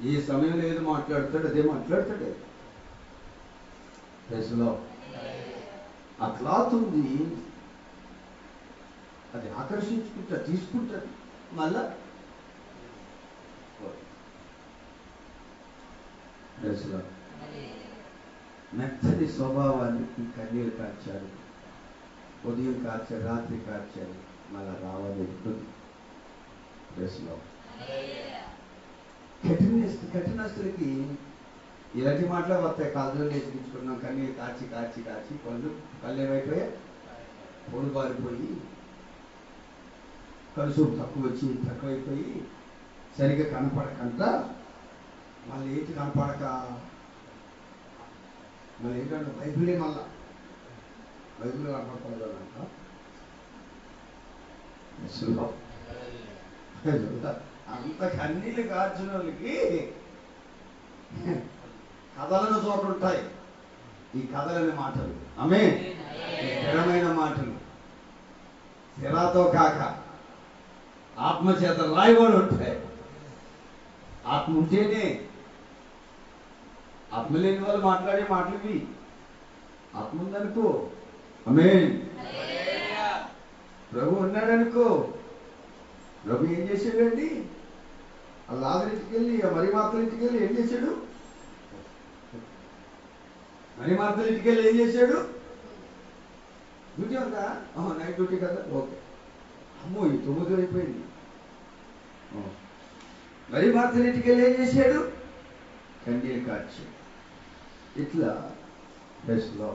A: ఏ సమయంలో ఏదో మాట్లాడతాడు అదే మాట్లాడతాడు. ప్రెస్లో ఆ క్లాత్ ఉంది, అది ఆకర్షించుకుంటా తీసుకుంటాడు. మళ్ళా ప్రెస్లో మెత్తని స్వభావానికి కన్నీరు కార్చాడు, ఉదయం కార్చాడు, రాత్రి కార్చాడు, మళ్ళా రావాలి ప్రెస్లో. కఠినస్తులకి ఇలాంటి మాటలు వస్తాయి. కళ్ళు వేసుకుంటున్నాం, కన్నీరు కాచి కాచి కాచి కళ్ళు ఏమైపోయాయి? పొడి బారిపోయి కలుసూపు తక్కువైపోయి సరిగ్గా కనపడకంట. మళ్ళీ ఏంటి కనపడక మళ్ళీ ఏంటంటే బైబిలే బైబిల్ కనపడకూడదంట. అంత కన్నీళ్ళు కార్చిన వాళ్ళకి కథలను చోటు ఉంటాయి. ఈ కథలని మాటలు ఆమె స్థిరమైన మాటలు, స్థిరాతో కాక ఆత్మచేత రాయబడి ఉంటాయి. ఆత్మ ఉంటేనే, ఆత్మ లేని వాళ్ళు మాట్లాడే మాటలు ఇవి. ఆత్మ ఉందనుకో, ఆమేన్. ప్రభు ఉన్నాడనుకో. ప్రభు ఏం చేశాడండి? ఆ లాజరుకి వెళ్ళి, ఆ మరియమార్తల ఇంటికి వెళ్ళి ఏం చేశాడు? మరియమార్తల ఇంటికి వెళ్ళి ఏం చేశాడు? డ్యూటీ ఉందా? నైట్ డ్యూటీ కదా, ఓకే. అమ్మో ఈ 9 అయిపోయింది. మరియమార్తల ఇంటికి వెళ్ళి ఏం చేశాడు? కన్నీరు కార్చాడు. ఇట్లా ప్రెస్లో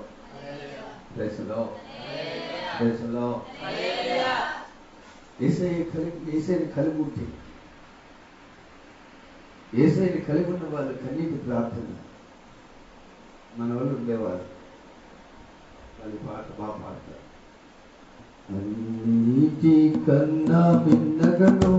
A: ఏసైని కలిగి ఉంటే, ఏసైని కలిగి ఉన్న వాళ్ళు కన్నీటి ప్రార్థన మన వాళ్ళు ఉండేవారు. వాళ్ళు పాట బాగా పాడతారు. అన్నిటి కన్నా భిన్నగను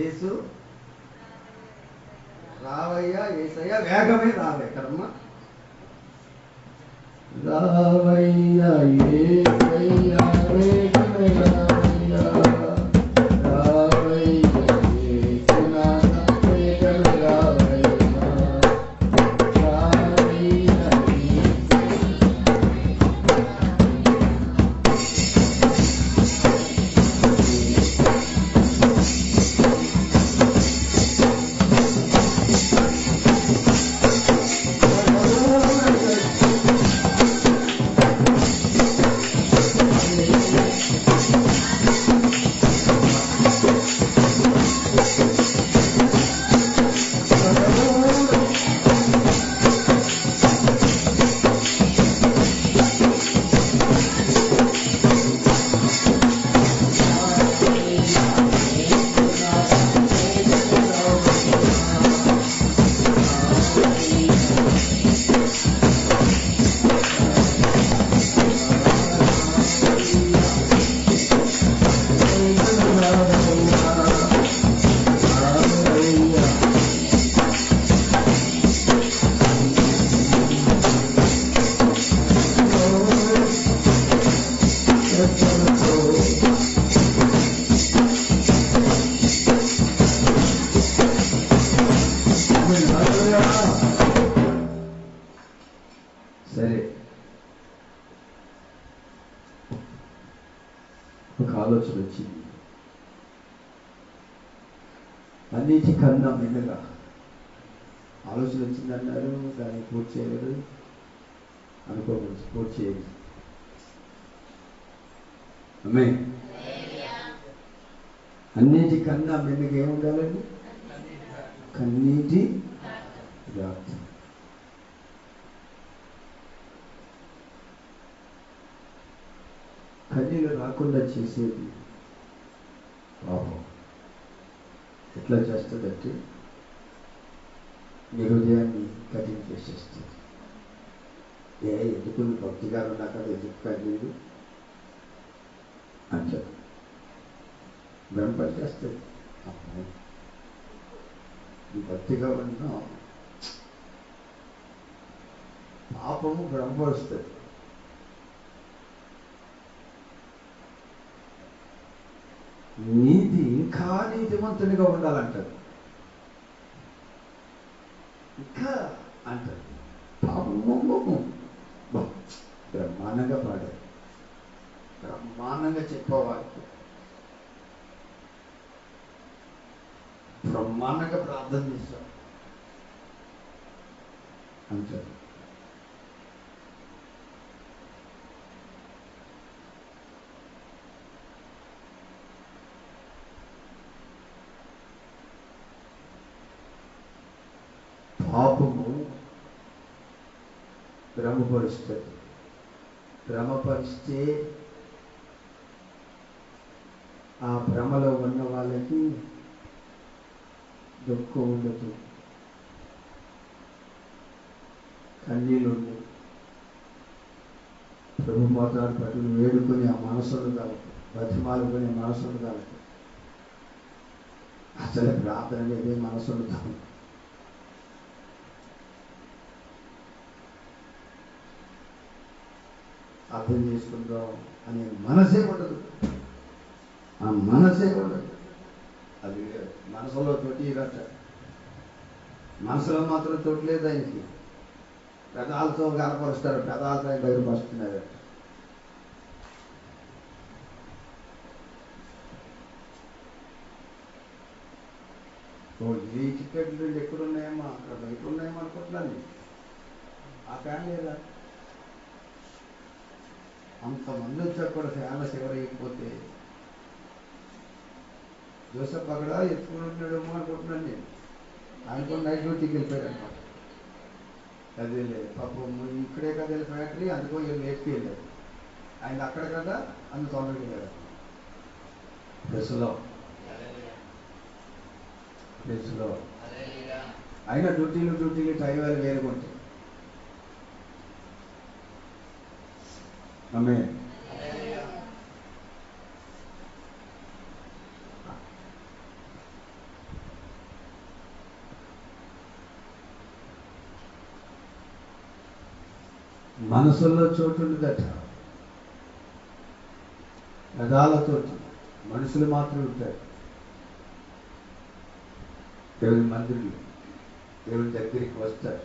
A: యేసు రావయ్యా, యేసయ్యా వేగమే రావే కదమ్మా. రావయ్యా యేసయ్యా వేగమే రావయ్యా, రావయ్యా యేసునాథా వేగమే రావయ్యా, రావయ్యా సరే. ఒక ఆలోచన వచ్చింది. అన్నిటికన్నా మిన్నగా ఆలోచన వచ్చిందన్నారు, దాన్ని పూర్తి చేయలేదు అనుకోవచ్చు, పూర్తి చేయలేదు. అమ్మే అన్నిటికన్నా మిన్నగా ఏముండాలండి? కన్నీటి రాత్రి. కన్నీళ్ళు రాకుండా చేసేది పాపం. ఎట్లా చేస్తుందంటే నీ హృదయాన్ని కఠిన చేసేస్తుంది. ఎందుకు భక్తిగా ఉన్నాక ఎందుకు కన్నీళ్ళు అంటారు, భ్రమపరిచేస్తుంది. అమ్మో నీ భక్తిగా ఉన్నా పాపము భ్రమపరుస్తుంది. నీతి ఇంకా నీతిమంతునిగా ఉండాలంటారు, ఇంకా అంటారు. పాపము బ్రహ్మాండంగా పాడారు, బ్రహ్మాండంగా చెప్పేవారు, బ్రహ్మాండంగా ప్రార్థన చేశారు అంటారు. పాపము భ్రమపరుస్తుంది. భ్రమపరిస్తే ఆ భ్రమలో ఉన్న వాళ్ళకి దుఃఖం ఉండదు, కన్నీళ్ళు ఉండవు. ప్రభు మాత్రాలు పట్టుకుని వేడుకొని ఆ మనసును కాలదు, బతిమాలుకొని మనసును కాలదు. అసలు ప్రార్థన అనేది మనసును కాదు. అర్థం చేసుకుందాం అనే మనసే ఉండదు, ఆ మనసే ఉండదు. అది మనసులో చోటీరట, మనసులో మాత్రం చోట్లేదు ఆయనకి. పెదాలతో కనపరుస్తారు, పెదాలతో బయటపరుస్తున్నారు. ఈ టికెట్లు ఎక్కడున్నాయేమో, అక్కడ బయట ఉన్నాయేమో అనుకుంటున్నాను. ఆ ఫ్యాన్ లేదా, అంతమంది వచ్చాక కూడా ఫ్యాన్ల చివరైపోతే జోసెఫ్ అక్కడ ఎత్తుకుని ఉన్నాడేమో అనుకుంటున్నాను నేను. ఆయన కూడా నైట్ డ్యూటీకి వెళ్ళిపోయాడు అనమాట. అదే లేదు పాపం, ఇక్కడే కదా ఫ్యాక్టరీ, అందుకో లేట్కి వెళ్ళారు. ఆయన అక్కడ కదా అందు తొందరగా వెళ్ళారు. ప్లేస్లో అయినా డ్యూటీలు టైం వేలు వేరుకుంటాయి. ఆమె మనసుల్లో చోటు ఉండదట, పెదాలతోటి. మనుషులు మాత్రం ఉంటారు దేవుని మందిరంలో, దేవుని దగ్గరికి వస్తారు.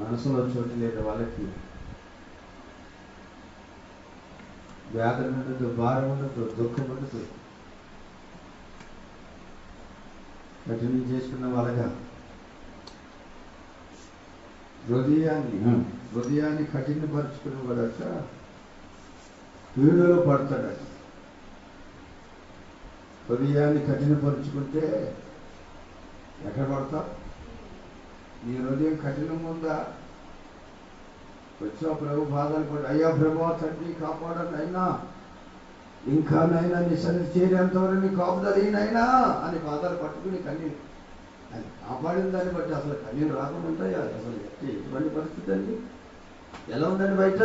A: మనసులో చోటు లేదు వాళ్ళకి. వ్యాధులు ఉండదు, భారం ఉండదు, దుఃఖం ఉండదు. కఠినం చేసుకున్న వాళ్ళగా హృదయాన్ని కఠినపరుచుకున్న వాడట వీడులో పడతాడట. హృదయాన్ని కఠినపరుచుకుంటే ఎక్కడ పడతా? నీ హృదయం కఠినం ఉందా? వచ్చా ప్రభు బాధలు పడి, అయ్యా ప్రభు తండ్రి కాపాడండి అయినా, ఇంకా నైనా నీ సన్నిధి చేరేంతవరకు నీ కాపుదలైనా అని బాధలు పట్టుకుని కన్నీళ్ళు, అది కాపాడిన దాన్ని బట్టి అసలు కన్నీళ్ళు రాకుండా ఉంటాయా? అసలు ఎటువంటి పరిస్థితి అండి? ఎలా ఉందండి బయట?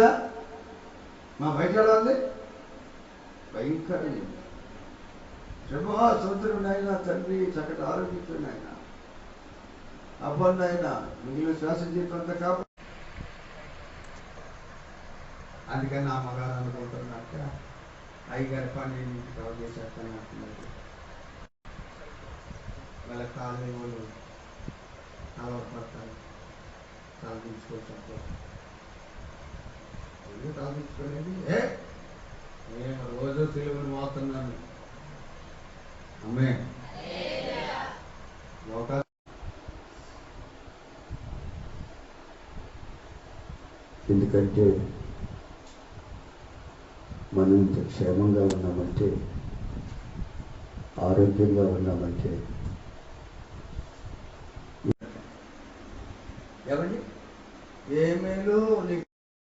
A: మా బయట ఎలా ఉంది? భయంకరంగా. ప్రభు సోదరునైనా తండ్రి చక్కటి ఆరోగ్యంతోనైనా అబ్బందైనా మిగిలిన శ్వాస జీవితంతో కాబట్టి, అందుకని నా మగారు అనుకుంటున్నాక అయ్యగారి పని కవర్ చేసేస్తాను అంటున్నారు. వాళ్ళ కాళ్ళు అలవాటు పడతారు, తాగించుకోవచ్చు. తాగించుకునేది నేను రోజు తెలుగుని మోస్తున్నాను. ఆమె ఎందుకంటే మనం ఇంత క్షేమంగా ఉన్నామంటే, ఆరోగ్యంగా ఉన్నామంటే ఏమండి ఏమేలో